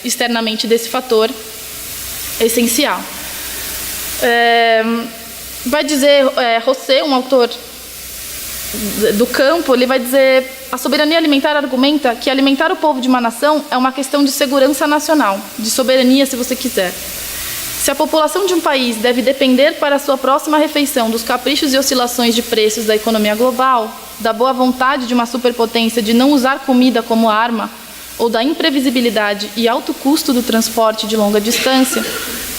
externamente desse fator essencial. Vai dizer José, um autor do campo, ele vai dizer: a soberania alimentar argumenta que alimentar o povo de uma nação é uma questão de segurança nacional, de soberania, se você quiser. Se a população de um país deve depender para sua próxima refeição dos caprichos e oscilações de preços da economia global, da boa vontade de uma superpotência de não usar comida como arma, ou da imprevisibilidade e alto custo do transporte de longa distância,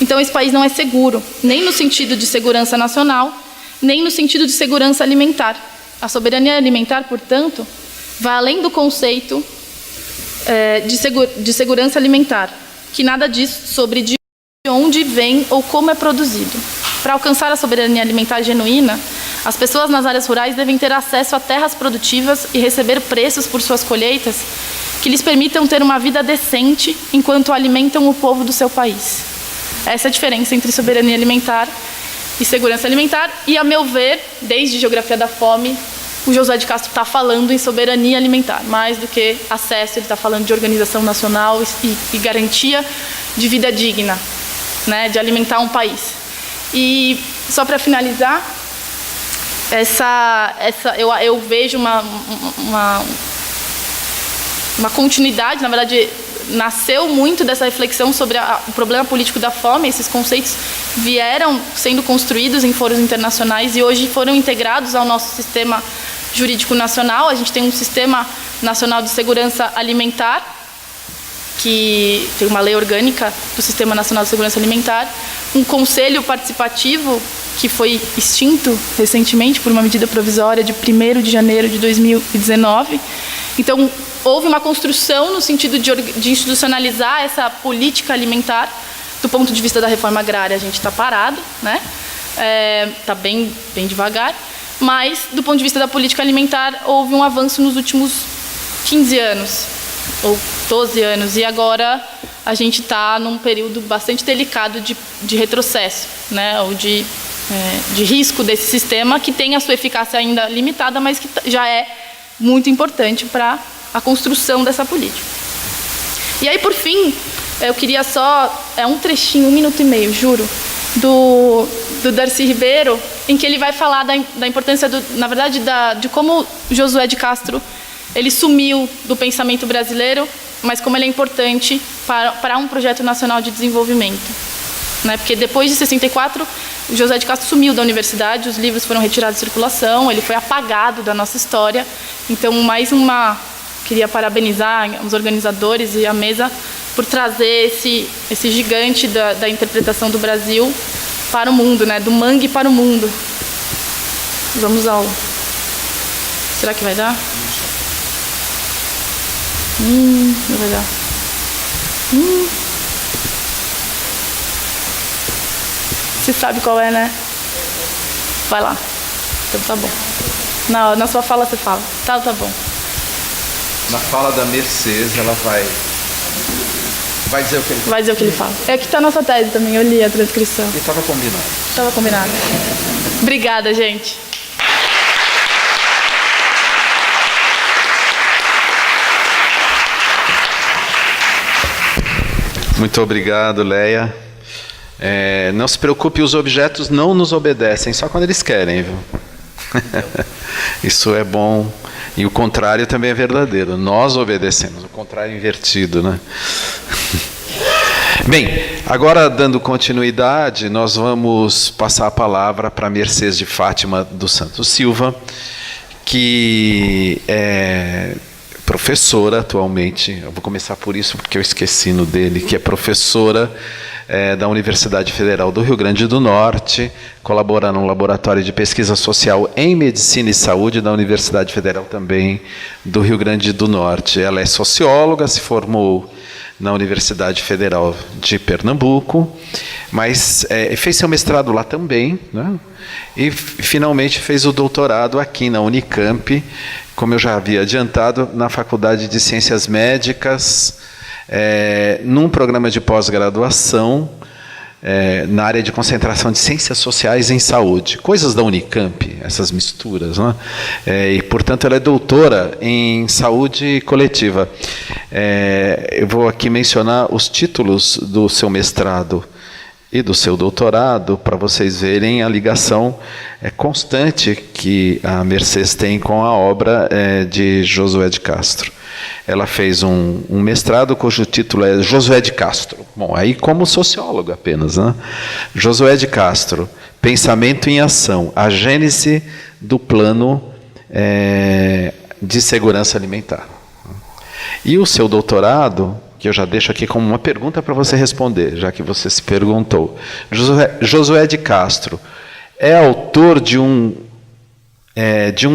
então esse país não é seguro, nem no sentido de segurança nacional, nem no sentido de segurança alimentar. A soberania alimentar, portanto, vai além do conceito de segurança alimentar, que nada diz sobre de onde vem ou como é produzido. Para alcançar a soberania alimentar genuína, as pessoas nas áreas rurais devem ter acesso a terras produtivas e receber preços por suas colheitas que lhes permitam ter uma vida decente enquanto alimentam o povo do seu país. Essa é a diferença entre soberania alimentar e segurança alimentar. E, a meu ver, desde Geografia da Fome, o Josué de Castro está falando em soberania alimentar, mais do que acesso, ele está falando de organização nacional e garantia de vida digna, né, de alimentar um país. E só para finalizar, eu vejo uma continuidade, na verdade, nasceu muito dessa reflexão sobre o problema político da fome. Esses conceitos vieram sendo construídos em fóruns internacionais e hoje foram integrados ao nosso sistema jurídico nacional. A gente tem um Sistema Nacional de Segurança Alimentar, que tem uma lei orgânica do Sistema Nacional de Segurança Alimentar, um conselho participativo que foi extinto recentemente por uma medida provisória de 1º de janeiro de 2019. Então, houve uma construção no sentido de institucionalizar essa política alimentar. Do ponto de vista da reforma agrária, a gente está parado, né? Está bem devagar, mas do ponto de vista da política alimentar, houve um avanço nos últimos 15 anos, ou 12 anos, e agora a gente está num período bastante delicado de retrocesso, né? Ou de risco desse sistema, que tem a sua eficácia ainda limitada, mas que já é muito importante para a construção dessa política. E aí, por fim, eu queria só, um trechinho, 1 minuto e meio, juro, do Darcy Ribeiro, em que ele vai falar da importância, na verdade, de como Josué de Castro ele sumiu do pensamento brasileiro, mas como ele é importante para um projeto nacional de desenvolvimento. Né? Porque depois de 64, o Josué de Castro sumiu da universidade, os livros foram retirados de circulação, ele foi apagado da nossa história. Então, queria parabenizar os organizadores e a mesa por trazer esse gigante da interpretação do Brasil para o mundo, né? Do mangue para o mundo. Vamos ao... Será que vai dar? Não vai dar. Você sabe qual é, né? Vai lá. Então tá bom. Na sua fala você fala. Tá bom. Na fala da Mercedes, ela vai dizer o que ele fala. Vai dizer o que ele fala. É que tá na sua tese também, eu li a transcrição. E estava combinado. Estava combinado. Obrigada, gente. Muito obrigado, Leia. Não se preocupe, os objetos não nos obedecem, só quando eles querem, viu? Isso é bom. E o contrário também é verdadeiro. Nós obedecemos, o contrário é invertido, né? Bem, agora dando continuidade, nós vamos passar a palavra para Mercedes de Fátima dos Santos Silva, que é professora atualmente. Eu vou começar por isso porque eu esqueci no dele, que é professora da Universidade Federal do Rio Grande do Norte, colabora no Laboratório de Pesquisa Social em Medicina e Saúde da Universidade Federal também do Rio Grande do Norte. Ela é socióloga, se formou na Universidade Federal de Pernambuco, mas fez seu mestrado lá também, né? E finalmente fez o doutorado aqui na Unicamp, como eu já havia adiantado, na Faculdade de Ciências Médicas, num programa de pós-graduação na área de concentração de Ciências Sociais em Saúde. Coisas da Unicamp, essas misturas, né? E, portanto, ela é doutora em Saúde Coletiva. Eu vou aqui mencionar os títulos do seu mestrado e do seu doutorado, para vocês verem a ligação constante que a Mercedes tem com a obra de Josué de Castro. Ela fez um mestrado cujo título é Josué de Castro. Bom, aí como sociólogo apenas, né? Josué de Castro, Pensamento em Ação, a gênese do plano de segurança alimentar. E o seu doutorado, que eu já deixo aqui como uma pergunta para você responder, já que você se perguntou. Josué de Castro é autor de um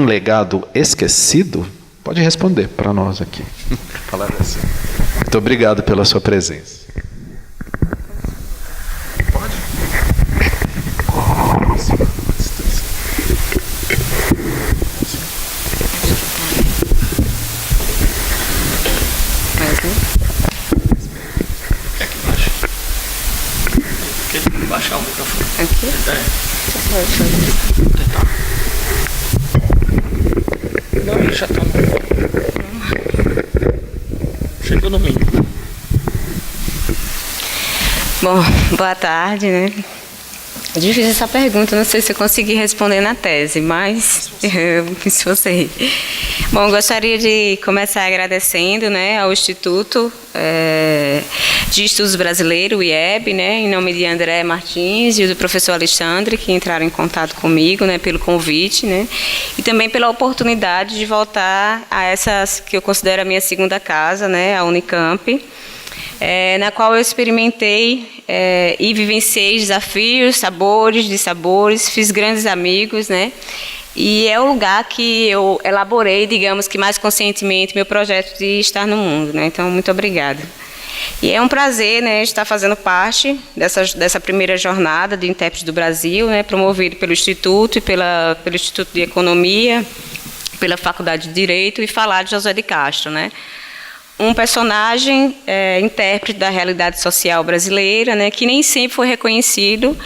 legado esquecido? Pode responder para nós aqui. Falar assim. Muito obrigado pela sua presença. Pode? Baixar o microfone. Aqui? Não, ele já está no... Chegou no mínimo. Bom, boa tarde, né? É difícil essa pergunta, não sei se eu consegui responder na tese, mas eu me esforcei. Bom, gostaria de começar agradecendo, né, ao Instituto de Estudos Brasileiros, o IEB, né, em nome de André Martins e do professor Alexandre, que entraram em contato comigo, né, pelo convite, né, e também pela oportunidade de voltar a essa que eu considero a minha segunda casa, né, a Unicamp, na qual eu experimentei e vivenciei desafios, dissabores, fiz grandes amigos, né? E é o lugar que eu elaborei, digamos que mais conscientemente, meu projeto de estar no mundo, né? Então, muito obrigada. E é um prazer, né, estar fazendo parte dessa primeira jornada de intérpretes do Brasil, né, promovido pelo Instituto e pelo Instituto de Economia, pela Faculdade de Direito, e falar de Josué de Castro, né? Um personagem intérprete da realidade social brasileira, né, que nem sempre foi reconhecido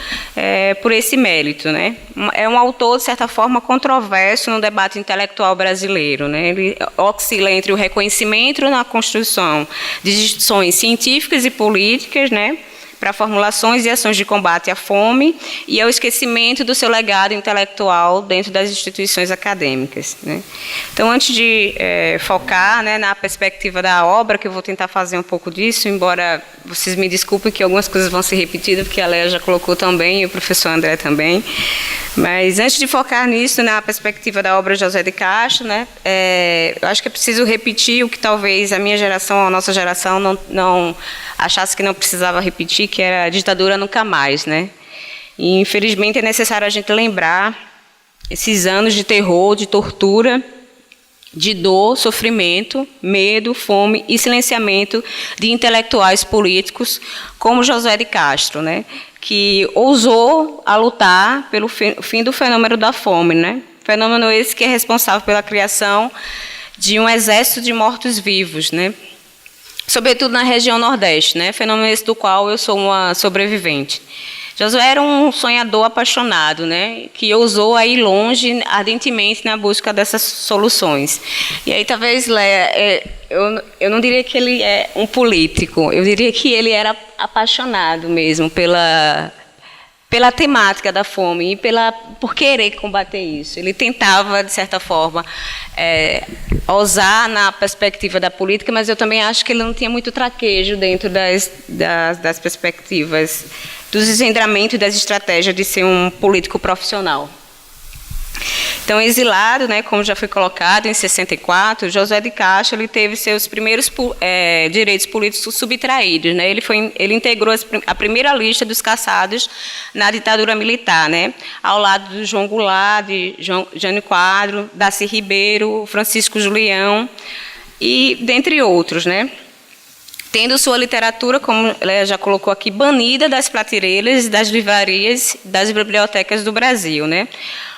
por esse mérito, né? É um autor, de certa forma, controverso no debate intelectual brasileiro, né? Ele oscila entre o reconhecimento na construção de instituições científicas e políticas, né, para formulações e ações de combate à fome e ao esquecimento do seu legado intelectual dentro das instituições acadêmicas, né? Então, antes de focar, né, na perspectiva da obra, que eu vou tentar fazer um pouco disso, embora vocês me desculpem que algumas coisas vão ser repetidas, porque a Léa já colocou também, e o professor André também. Mas, antes de focar nisso, na perspectiva da obra de José de Castro, né, eu acho que é preciso repetir o que talvez a minha geração, a nossa geração, não achasse que não precisava repetir, que era a ditadura nunca mais, né? E, infelizmente, é necessário a gente lembrar esses anos de terror, de tortura, de dor, sofrimento, medo, fome e silenciamento de intelectuais políticos como José de Castro, né? Que ousou a lutar pelo fim do fenômeno da fome, né? Fenômeno esse que é responsável pela criação de um exército de mortos-vivos, né? Sobretudo na região Nordeste, né? Fenômeno esse do qual eu sou uma sobrevivente. Josué era um sonhador apaixonado, né? Que ousou a ir longe, ardentemente, na busca dessas soluções. E aí, talvez, Léa, eu não diria que ele é um político, eu diria que ele era apaixonado mesmo pela temática da fome e por querer combater isso. Ele tentava, de certa forma, ousar na perspectiva da política, mas eu também acho que ele não tinha muito traquejo dentro das perspectivas, dos desvendramentos e das estratégias de ser um político profissional. Então, exilado, né, como já foi colocado, em 64, José de Castro ele teve seus primeiros direitos políticos subtraídos, né? Ele integrou a primeira lista dos caçados na ditadura militar, né? Ao lado do João Goulart, de Jânio Quadro, Darcy Ribeiro, Francisco Julião, e dentre outros, né? Tendo sua literatura, como ela já colocou aqui, banida das prateleiras, das livrarias, das bibliotecas do Brasil, né?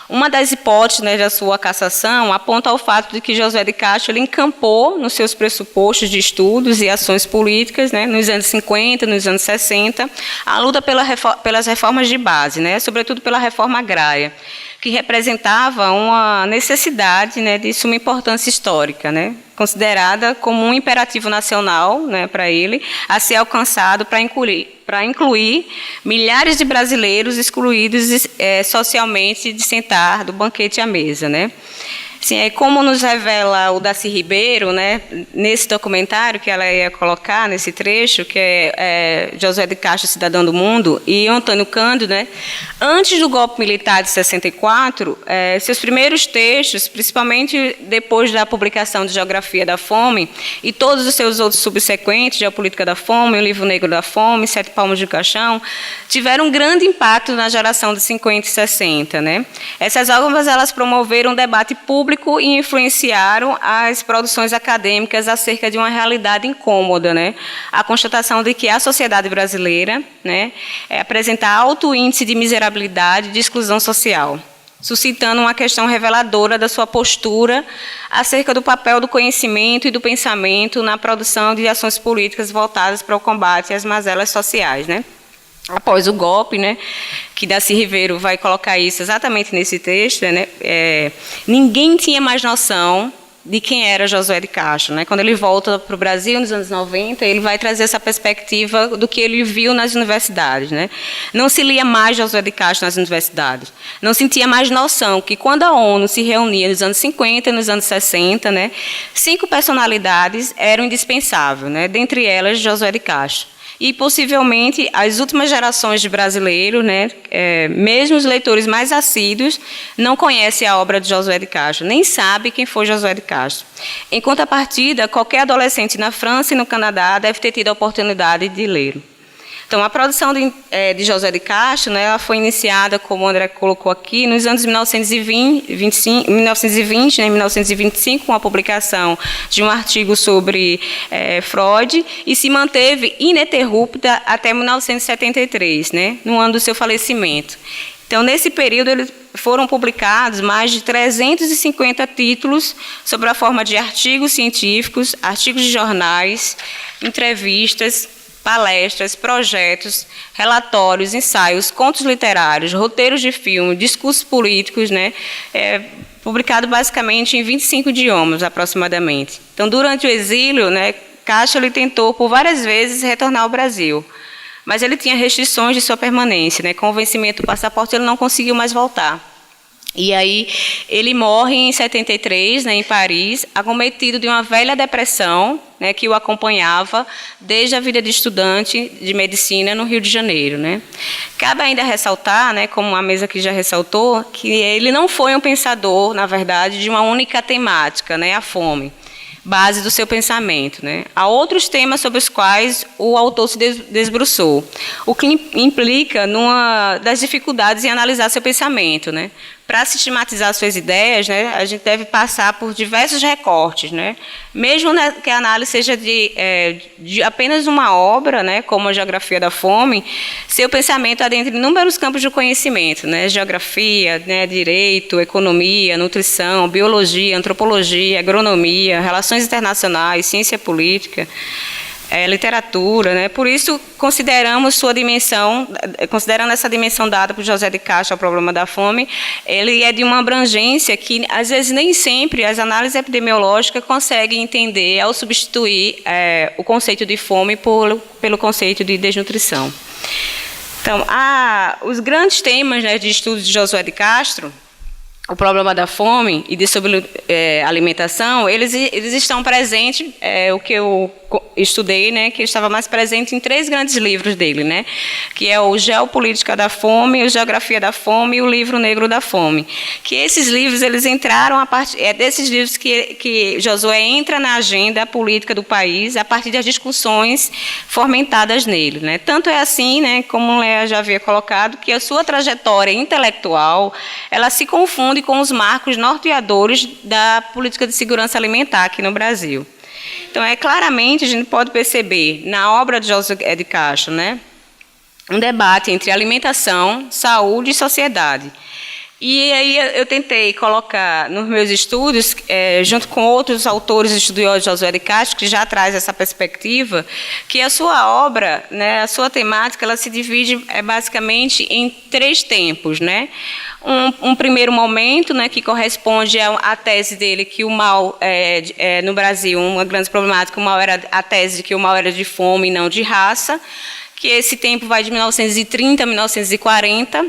Uma das hipóteses, né, da sua cassação aponta ao fato de que José de Castro ele encampou nos seus pressupostos de estudos e ações políticas, né, nos anos 50, nos anos 60, a luta pelas reformas de base, né, sobretudo pela reforma agrária, que representava uma necessidade, né, de suma importância histórica, né, considerada como um imperativo nacional, né, para ele, a ser alcançado para incluir milhares de brasileiros excluídos socialmente de sentar do banquete à mesa, né. Assim, como nos revela o Darcy Ribeiro, né, nesse documentário que ela ia colocar, nesse trecho, que é José de Castro, Cidadão do Mundo, e Antônio Cândido, né, antes do golpe militar de 64, seus primeiros textos, principalmente depois da publicação de Geografia da Fome, e todos os seus outros subsequentes, Geopolítica da Fome, O Livro Negro da Fome, Sete Palmos de Caixão, tiveram um grande impacto na geração de 50 e 60. Né? Essas obras elas promoveram um debate público e influenciaram as produções acadêmicas acerca de uma realidade incômoda, né? A constatação de que a sociedade brasileira, né, apresenta alto índice de miserabilidade e de exclusão social, suscitando uma questão reveladora da sua postura acerca do papel do conhecimento e do pensamento na produção de ações políticas voltadas para o combate às mazelas sociais, né? Após o golpe, né, que Darcy Ribeiro vai colocar isso exatamente nesse texto, né, ninguém tinha mais noção de quem era Josué de Castro. Né? Quando ele volta para o Brasil, nos anos 90, ele vai trazer essa perspectiva do que ele viu nas universidades. Né? Não se lia mais Josué de Castro nas universidades. Não se tinha mais noção que, quando a ONU se reunia nos anos 50 e nos anos 60, né, 5 personalidades eram indispensáveis, né, dentre elas Josué de Castro. E, possivelmente, as últimas gerações de brasileiros, né, mesmo os leitores mais assíduos, não conhecem a obra de Josué de Castro, nem sabem quem foi Josué de Castro. Em contrapartida, qualquer adolescente na França e no Canadá deve ter tido a oportunidade de lê-lo. Então, a produção de José de Castro, né, ela foi iniciada, como o André colocou aqui, nos anos 1920, né, 1925, com a publicação de um artigo sobre Freud, e se manteve ininterrupta até 1973, né, no ano do seu falecimento. Então, nesse período, foram publicados mais de 350 títulos sobre a forma de artigos científicos, artigos de jornais, entrevistas, palestras, projetos, relatórios, ensaios, contos literários, roteiros de filme, discursos políticos, né, publicado basicamente em 25 idiomas, aproximadamente. Então, durante o exílio, né, Castro ele tentou por várias vezes retornar ao Brasil, mas ele tinha restrições de sua permanência, né? Com o vencimento do passaporte, ele não conseguiu mais voltar. E aí ele morre em 73, né, em Paris, acometido de uma velha depressão, né, que o acompanhava desde a vida de estudante de medicina no Rio de Janeiro, né. Cabe ainda ressaltar, né, como a mesa aqui já ressaltou, que ele não foi um pensador, na verdade, de uma única temática, né, a fome, base do seu pensamento, né. Há outros temas sobre os quais o autor se debruçou, o que implica numa das dificuldades em analisar seu pensamento, né. Para sistematizar suas ideias, né, a gente deve passar por diversos recortes, né, mesmo que a análise seja de apenas uma obra, né, como a Geografia da Fome, seu pensamento adentra inúmeros campos de conhecimento, né, geografia, né, direito, economia, nutrição, biologia, antropologia, agronomia, relações internacionais, ciência política, literatura, né? Por isso, considerando essa dimensão dada por José de Castro ao problema da fome, ele é de uma abrangência que, às vezes, nem sempre as análises epidemiológicas conseguem entender ao substituir o conceito de fome pelo conceito de desnutrição. Então, os grandes temas, né, de estudo de José de Castro, o problema da fome e de sobre alimentação, eles estão presentes, o que eu estudei, né, que estava mais presente em 3 grandes livros dele, né, que é o Geopolítica da Fome, o Geografia da Fome e o Livro Negro da Fome. Que esses livros, eles entraram desses livros que Josué entra na agenda política do país a partir das discussões fomentadas nele, né. Tanto é assim, né, como o Léa já havia colocado, que a sua trajetória intelectual, ela se confunde com os marcos norteadores da política de segurança alimentar aqui no Brasil. Então, claramente, a gente pode perceber, na obra de José de Castro, né, um debate entre alimentação, saúde e sociedade. E aí eu tentei colocar nos meus estudos, junto com outros autores estudiosos de José de Castro, que já traz essa perspectiva, que a sua obra, né, a sua temática, ela se divide basicamente em 3 tempos, né? Um primeiro momento, né, que corresponde à tese dele que o mal no Brasil, uma grande problemática, a tese de que o mal era de fome e não de raça, que esse tempo vai de 1930 a 1940.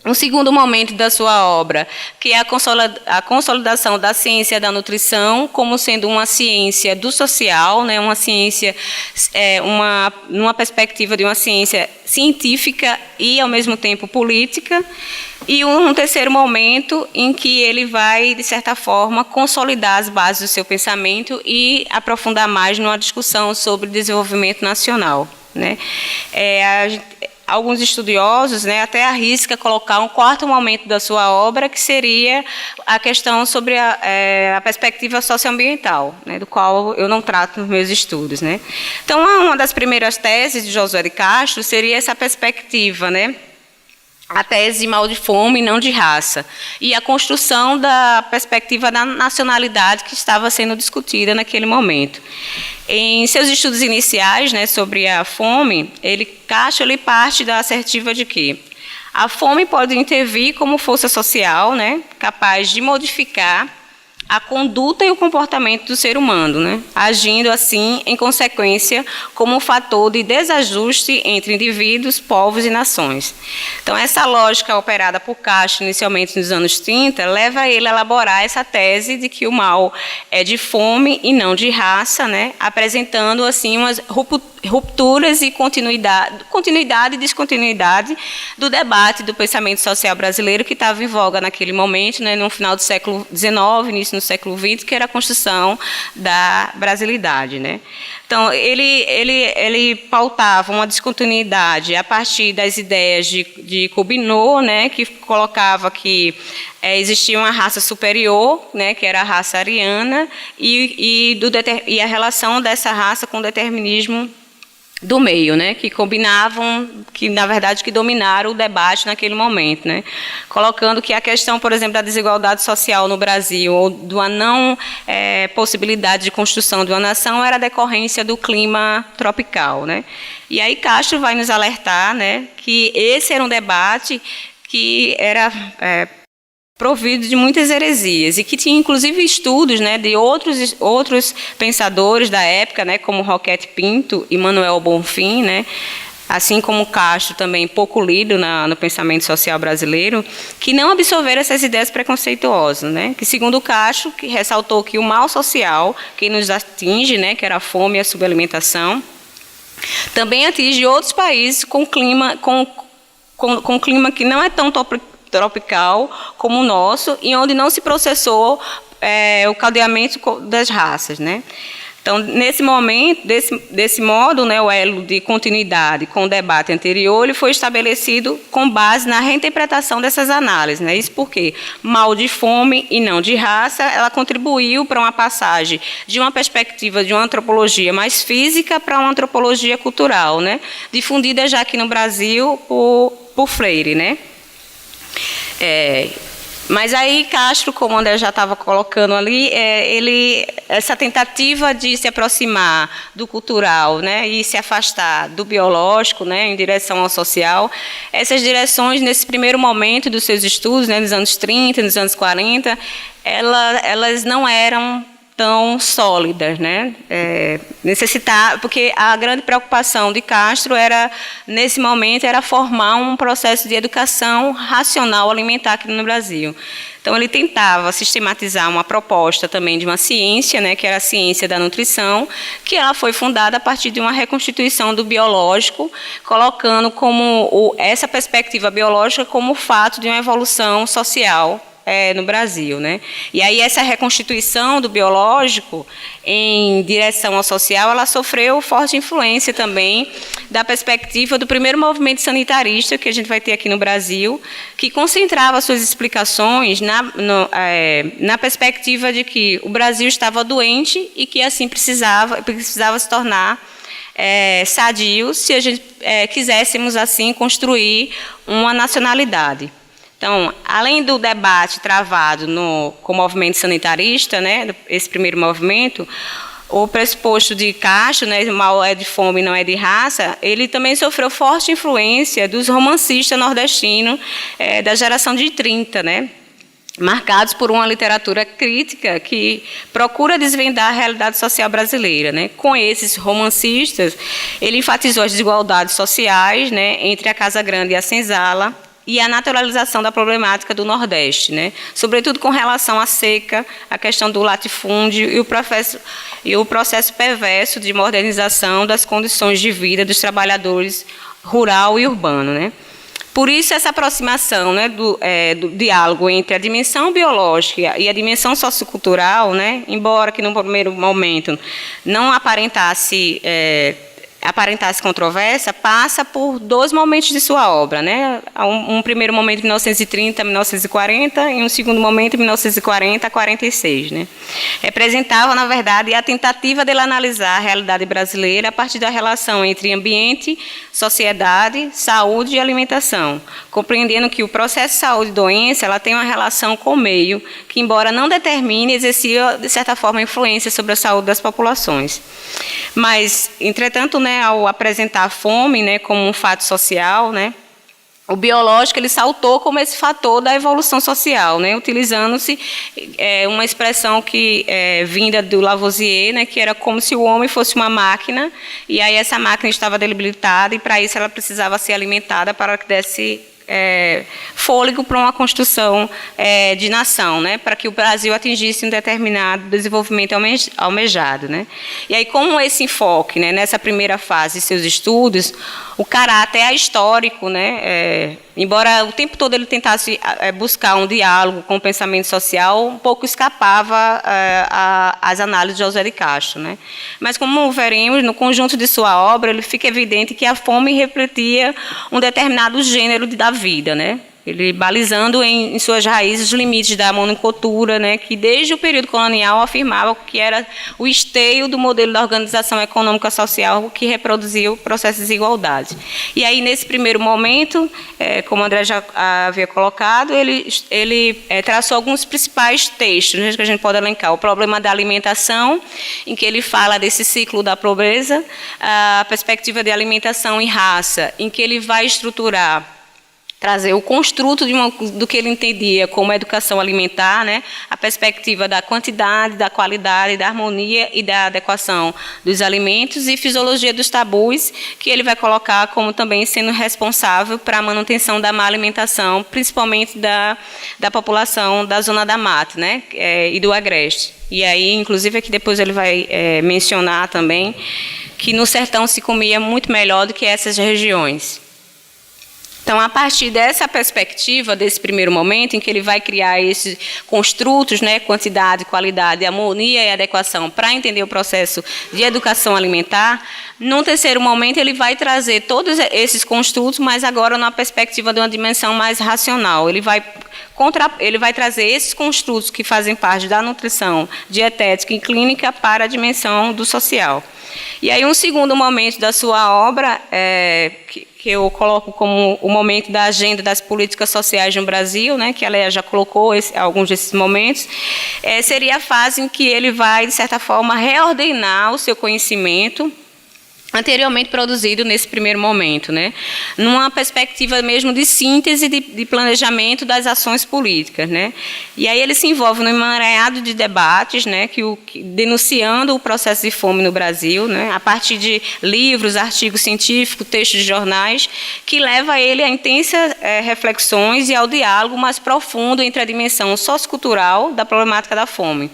Um segundo momento da sua obra, que é a consolidação da ciência da nutrição como sendo uma ciência do social, né, uma ciência, numa perspectiva de uma ciência científica e, ao mesmo tempo, política. E um terceiro momento em que ele vai, de certa forma, consolidar as bases do seu pensamento e aprofundar mais numa discussão sobre desenvolvimento nacional, né. Alguns estudiosos, né, até arriscam colocar um quarto momento da sua obra, que seria a questão sobre a perspectiva socioambiental, né, do qual eu não trato nos meus estudos, né. Então, uma das primeiras teses de José de Castro seria essa perspectiva, né, a tese de mal de fome e não de raça, e a construção da perspectiva da nacionalidade que estava sendo discutida naquele momento. Em seus estudos iniciais, né, sobre a fome, Castro parte da assertiva de que a fome pode intervir como força social, né, capaz de modificar a conduta e o comportamento do ser humano, né, agindo assim, em consequência, como um fator de desajuste entre indivíduos, povos e nações. Então, essa lógica operada por Castro, inicialmente nos anos 30, leva ele a elaborar essa tese de que o mal é de fome e não de raça, né, apresentando assim umas rupturas e continuidade e descontinuidade do debate do pensamento social brasileiro que estava em voga naquele momento, né, no final do século XIX, início do século XX, que era a construção da brasilidade, né. Então, ele pautava uma descontinuidade a partir das ideias de Gobineau, né, que colocava que existia uma raça superior, né, que era a raça ariana, e a relação dessa raça com o determinismo do meio, né, que combinavam, que na verdade que dominaram o debate naquele momento, né, colocando que a questão, por exemplo, da desigualdade social no Brasil ou da não possibilidade de construção de uma nação era decorrência do clima tropical, né. E aí Castro vai nos alertar, né, que esse era um debate que era provido de muitas heresias e que tinha inclusive estudos, né, de outros pensadores da época, né, como Roquette Pinto e Manuel Bonfim, né, assim como Castro também pouco lido no pensamento social brasileiro, que não absorveram essas ideias preconceituosas, né? Que segundo Castro, que ressaltou que o mal social que nos atinge, né, que era a fome e a subalimentação, também atinge outros países com clima que não é tão tropical como o nosso e onde não se processou o caldeamento das raças, né? Então, nesse momento, desse modo, né, o elo de continuidade com o debate anterior ele foi estabelecido com base na reinterpretação dessas análises. Né? Isso porque mal de fome e não de raça, ela contribuiu para uma passagem de uma perspectiva de uma antropologia mais física para uma antropologia cultural, né? Difundida já aqui no Brasil por Freire, né? Mas aí Castro, como o André já estava colocando ali, essa tentativa de se aproximar do cultural, né, e se afastar do biológico, né, em direção ao social, essas direções, nesse primeiro momento dos seus estudos, né, nos anos 30, nos anos 40, elas não eram tão sólidas, né? Porque a grande preocupação de Castro nesse momento, era formar um processo de educação racional alimentar aqui no Brasil. Então, ele tentava sistematizar uma proposta também de uma ciência, né, que era a ciência da nutrição, que ela foi fundada a partir de uma reconstituição do biológico, colocando essa perspectiva biológica como o fato de uma evolução social no Brasil, né? E aí essa reconstituição do biológico em direção ao social, ela sofreu forte influência também da perspectiva do primeiro movimento sanitarista que a gente vai ter aqui no Brasil, que concentrava suas explicações na perspectiva de que o Brasil estava doente e que assim precisava se tornar sadio se a gente quiséssemos assim construir uma nacionalidade. Então, além do debate travado com o movimento sanitarista, né, esse primeiro movimento, o pressuposto de Castro, né, o mal é de fome, não é de raça, ele também sofreu forte influência dos romancistas nordestinos da geração de 30, né, marcados por uma literatura crítica que procura desvendar a realidade social brasileira, né. Com esses romancistas, ele enfatizou as desigualdades sociais, né, entre a Casa Grande e a Senzala, e a naturalização da problemática do Nordeste, né? Sobretudo com relação à seca, a questão do latifúndio e o processo perverso de modernização das condições de vida dos trabalhadores rural e urbano, né? Por isso, essa aproximação, né, do diálogo entre a dimensão biológica e a dimensão sociocultural, né, embora que no primeiro momento não aparentasse controvérsia, passa por dois momentos de sua obra, né? Um primeiro momento, 1930 a 1940, e um segundo momento, 1940 a 46. Né? Representava, na verdade, a tentativa dele analisar a realidade brasileira a partir da relação entre ambiente, sociedade, saúde e alimentação, compreendendo que o processo de saúde e doença ela tem uma relação com o meio, que, embora não determine, exercia, de certa forma, influência sobre a saúde das populações. Mas, entretanto, né, ao apresentar a fome, né, como um fato social, né, o biológico ele saltou como esse fator da evolução social, né, utilizando-se uma expressão que vinda do Lavoisier, né, que era como se o homem fosse uma máquina, e aí essa máquina estava debilitada e para isso ela precisava ser alimentada para que desse fôlego para uma construção de nação, né, para que o Brasil atingisse um determinado desenvolvimento almejado. Né. E aí, como esse enfoque, né, nessa primeira fase de seus estudos, o caráter ahistórico, né, embora o tempo todo ele tentasse buscar um diálogo com o pensamento social, um pouco escapava às análises de José de Castro. Né. Mas, como veremos, no conjunto de sua obra, ele fica evidente que a fome refletia um determinado gênero da vida, né? Ele balizando em suas raízes os limites da monocultura, né, que desde o período colonial afirmava que era o esteio do modelo da organização econômica social que reproduzia o processo de desigualdade. E aí, nesse primeiro momento, como o André já havia colocado, ele traçou alguns principais textos, né, que a gente pode elencar. O problema da alimentação, em que ele fala desse ciclo da pobreza, a perspectiva de alimentação e raça, em que ele vai estruturar trazer o construto do que ele entendia como educação alimentar, né? A perspectiva da quantidade, da qualidade, da harmonia e da adequação dos alimentos e fisiologia dos tabus, que ele vai colocar como também sendo responsável para a manutenção da má alimentação, principalmente da população da Zona da Mata, né? E do Agreste. E aí, inclusive, aqui depois ele vai mencionar também que no sertão se comia muito melhor do que essas regiões. Então, a partir dessa perspectiva, desse primeiro momento, em que ele vai criar esses construtos, né, quantidade, qualidade, harmonia e adequação, para entender o processo de educação alimentar, num terceiro momento ele vai trazer todos esses construtos, mas agora numa perspectiva de uma dimensão mais racional. Ele vai trazer esses construtos que fazem parte da nutrição dietética e clínica para a dimensão do social. E aí um segundo momento da sua obra, que eu coloco como o momento da agenda das políticas sociais no Brasil, né, que ela já colocou alguns desses momentos, seria a fase em que ele vai, de certa forma, reordenar o seu conhecimento anteriormente produzido nesse primeiro momento, né? Numa perspectiva mesmo de síntese de planejamento das ações políticas, né? E aí ele se envolve num emaranhado de debates, né, denunciando o processo de fome no Brasil, né, a partir de livros, artigos científicos, textos de jornais, que leva ele a intensas reflexões e ao diálogo mais profundo entre a dimensão sociocultural da problemática da fome.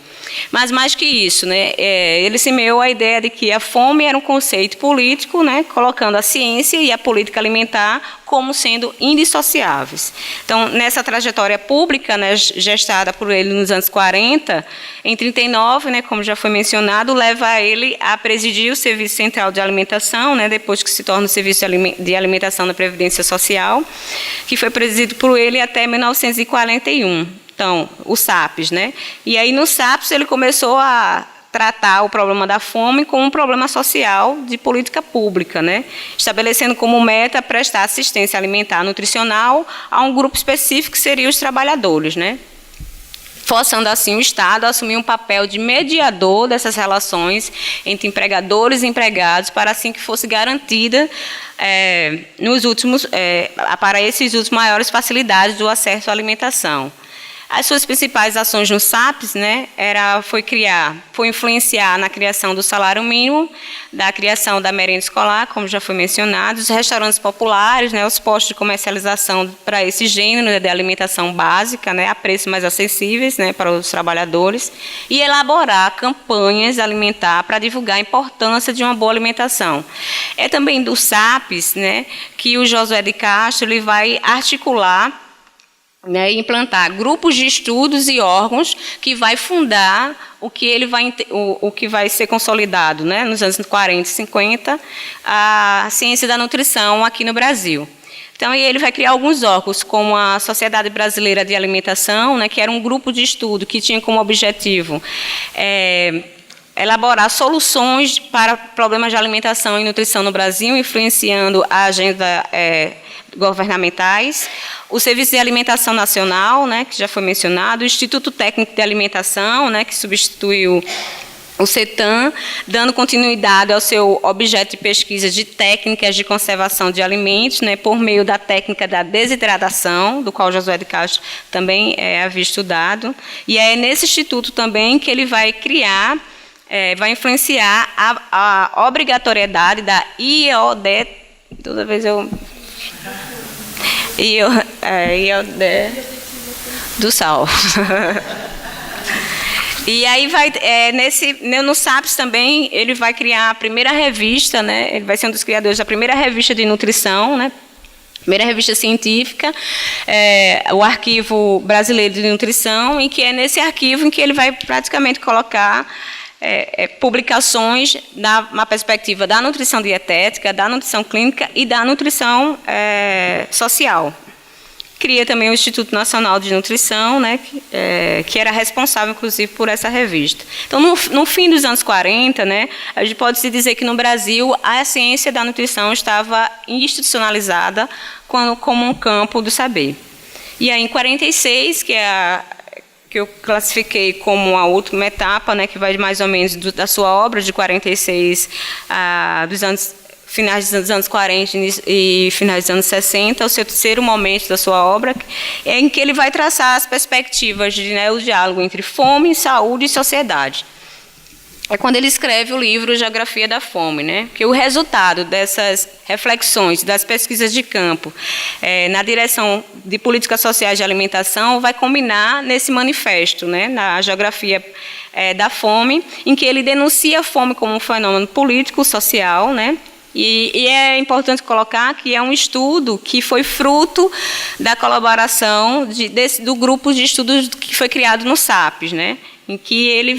Mas mais que isso, né, ele semeou a ideia de que a fome era um conceito político, né, colocando a ciência e a política alimentar como sendo indissociáveis. Então, nessa trajetória pública, né, gestada por ele nos anos 40, em 39, né, como já foi mencionado, leva ele a presidir o Serviço Central de Alimentação, né, depois que se torna o Serviço de Alimentação da Previdência Social, que foi presidido por ele até 1941. Então, o SAPS, né? E aí, no SAPS, ele começou a tratar o problema da fome como um problema social de política pública, né? Estabelecendo como meta prestar assistência alimentar nutricional a um grupo específico que seria os trabalhadores, né? Forçando assim o Estado a assumir um papel de mediador dessas relações entre empregadores e empregados, para assim que fosse garantida para esses últimos maiores facilidades do acesso à alimentação. As suas principais ações no SAPS, né, foi influenciar na criação do salário mínimo, da criação da merenda escolar, como já foi mencionado, os restaurantes populares, né, os postos de comercialização para esse gênero de alimentação básica, né, a preços mais acessíveis, né, para os trabalhadores, e elaborar campanhas alimentar para divulgar a importância de uma boa alimentação. É também do SAPS, né, que o Josué de Castro ele vai articular, né, implantar grupos de estudos e órgãos que vai fundar o que vai ser consolidado, né, nos anos 40 e 50, a ciência da nutrição aqui no Brasil. Então, ele vai criar alguns órgãos, como a Sociedade Brasileira de Alimentação, né, que era um grupo de estudo que tinha como objetivo elaborar soluções para problemas de alimentação e nutrição no Brasil, influenciando a agenda governamentais, o Serviço de Alimentação Nacional, né, que já foi mencionado, o Instituto Técnico de Alimentação, né, que substituiu o CETAM, dando continuidade ao seu objeto de pesquisa de técnicas de conservação de alimentos, né, por meio da técnica da desidratação, do qual Josué de Castro também havia estudado. E é nesse instituto também que ele vai criar, vai influenciar a obrigatoriedade da IOD, toda vez IOD do sal. E aí no SAPS também ele vai criar a primeira revista, né? Ele vai ser um dos criadores da primeira revista de nutrição, né? Primeira revista científica, o Arquivo Brasileiro de Nutrição, em que é nesse arquivo em que ele vai praticamente colocar publicações na perspectiva da nutrição dietética, da nutrição clínica e da nutrição social. Cria também o Instituto Nacional de Nutrição, né, que era responsável, inclusive, por essa revista. Então, no fim dos anos 40, né, a gente pode se dizer que no Brasil a ciência da nutrição estava institucionalizada como um campo do saber. E aí, em 46, que eu classifiquei como a última etapa, né, que vai mais ou menos da sua obra, de 46 dos anos finais dos anos 40 e finais dos anos 60, o seu terceiro momento da sua obra, em que ele vai traçar as perspectivas o diálogo entre fome, saúde e sociedade. É quando ele escreve o livro Geografia da Fome, né? Que o resultado dessas reflexões, das pesquisas de campo, na direção de políticas sociais de alimentação, vai combinar nesse manifesto, né? Na Geografia da Fome, em que ele denuncia a fome como um fenômeno político, social, né? E é importante colocar que é um estudo que foi fruto da colaboração do grupo de estudos que foi criado no SAPES, né? Em que ele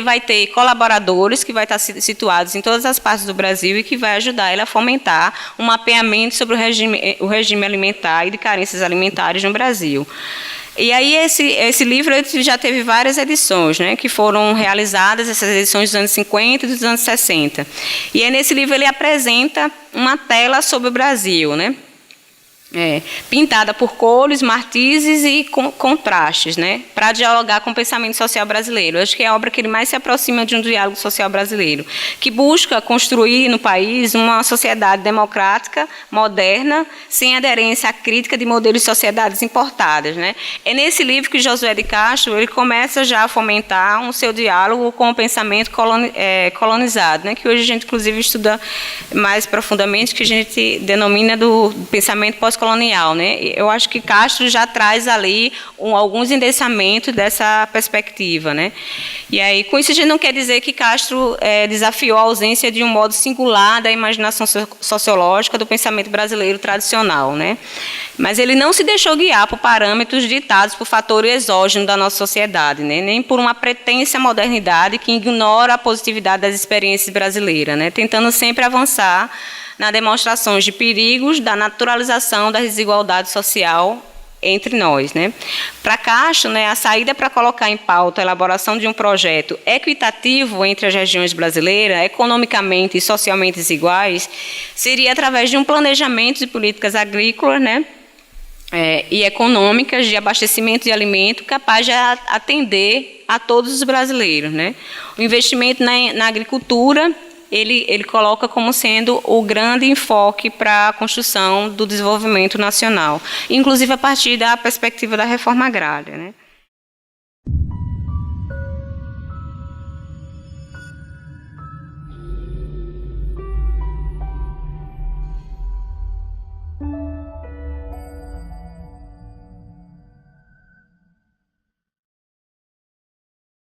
vai ter colaboradores que vai estar situados em todas as partes do Brasil e que vai ajudar ele a fomentar um mapeamento sobre o regime alimentar e de carências alimentares no Brasil. E aí esse livro ele já teve várias edições, né, que foram realizadas, essas edições dos anos 50 e dos anos 60. E aí nesse livro ele apresenta uma tela sobre o Brasil, né? Pintada por cores, matizes e contrastes, né, para dialogar com o pensamento social brasileiro. Eu acho que é a obra que ele mais se aproxima de um diálogo social brasileiro, que busca construir no país uma sociedade democrática, moderna, sem aderência à crítica de modelos de sociedades importadas, né. É nesse livro que Josué de Castro ele começa já a fomentar um seu diálogo com o pensamento colonizado, né, que hoje a gente, inclusive, estuda mais profundamente, que a gente denomina do pensamento pós-colonial, né? Eu acho que Castro já traz ali alguns endereçamentos dessa perspectiva, né? E aí, com isso, a gente não quer dizer que Castro desafiou a ausência de um modo singular da imaginação sociológica do pensamento brasileiro tradicional, né? Mas ele não se deixou guiar por parâmetros ditados por fatores exógenos da nossa sociedade, né? Nem por uma pretensa modernidade que ignora a positividade das experiências brasileiras, né? Tentando sempre avançar na demonstração de perigos da naturalização da desigualdade social entre nós, né? Para Castro, né, a saída para colocar em pauta a elaboração de um projeto equitativo entre as regiões brasileiras, economicamente e socialmente desiguais, seria através de um planejamento de políticas agrícolas, né, e econômicas de abastecimento de alimento capaz de atender a todos os brasileiros, né? O investimento na agricultura ele coloca como sendo o grande enfoque para a construção do desenvolvimento nacional, inclusive a partir da perspectiva da reforma agrária, né?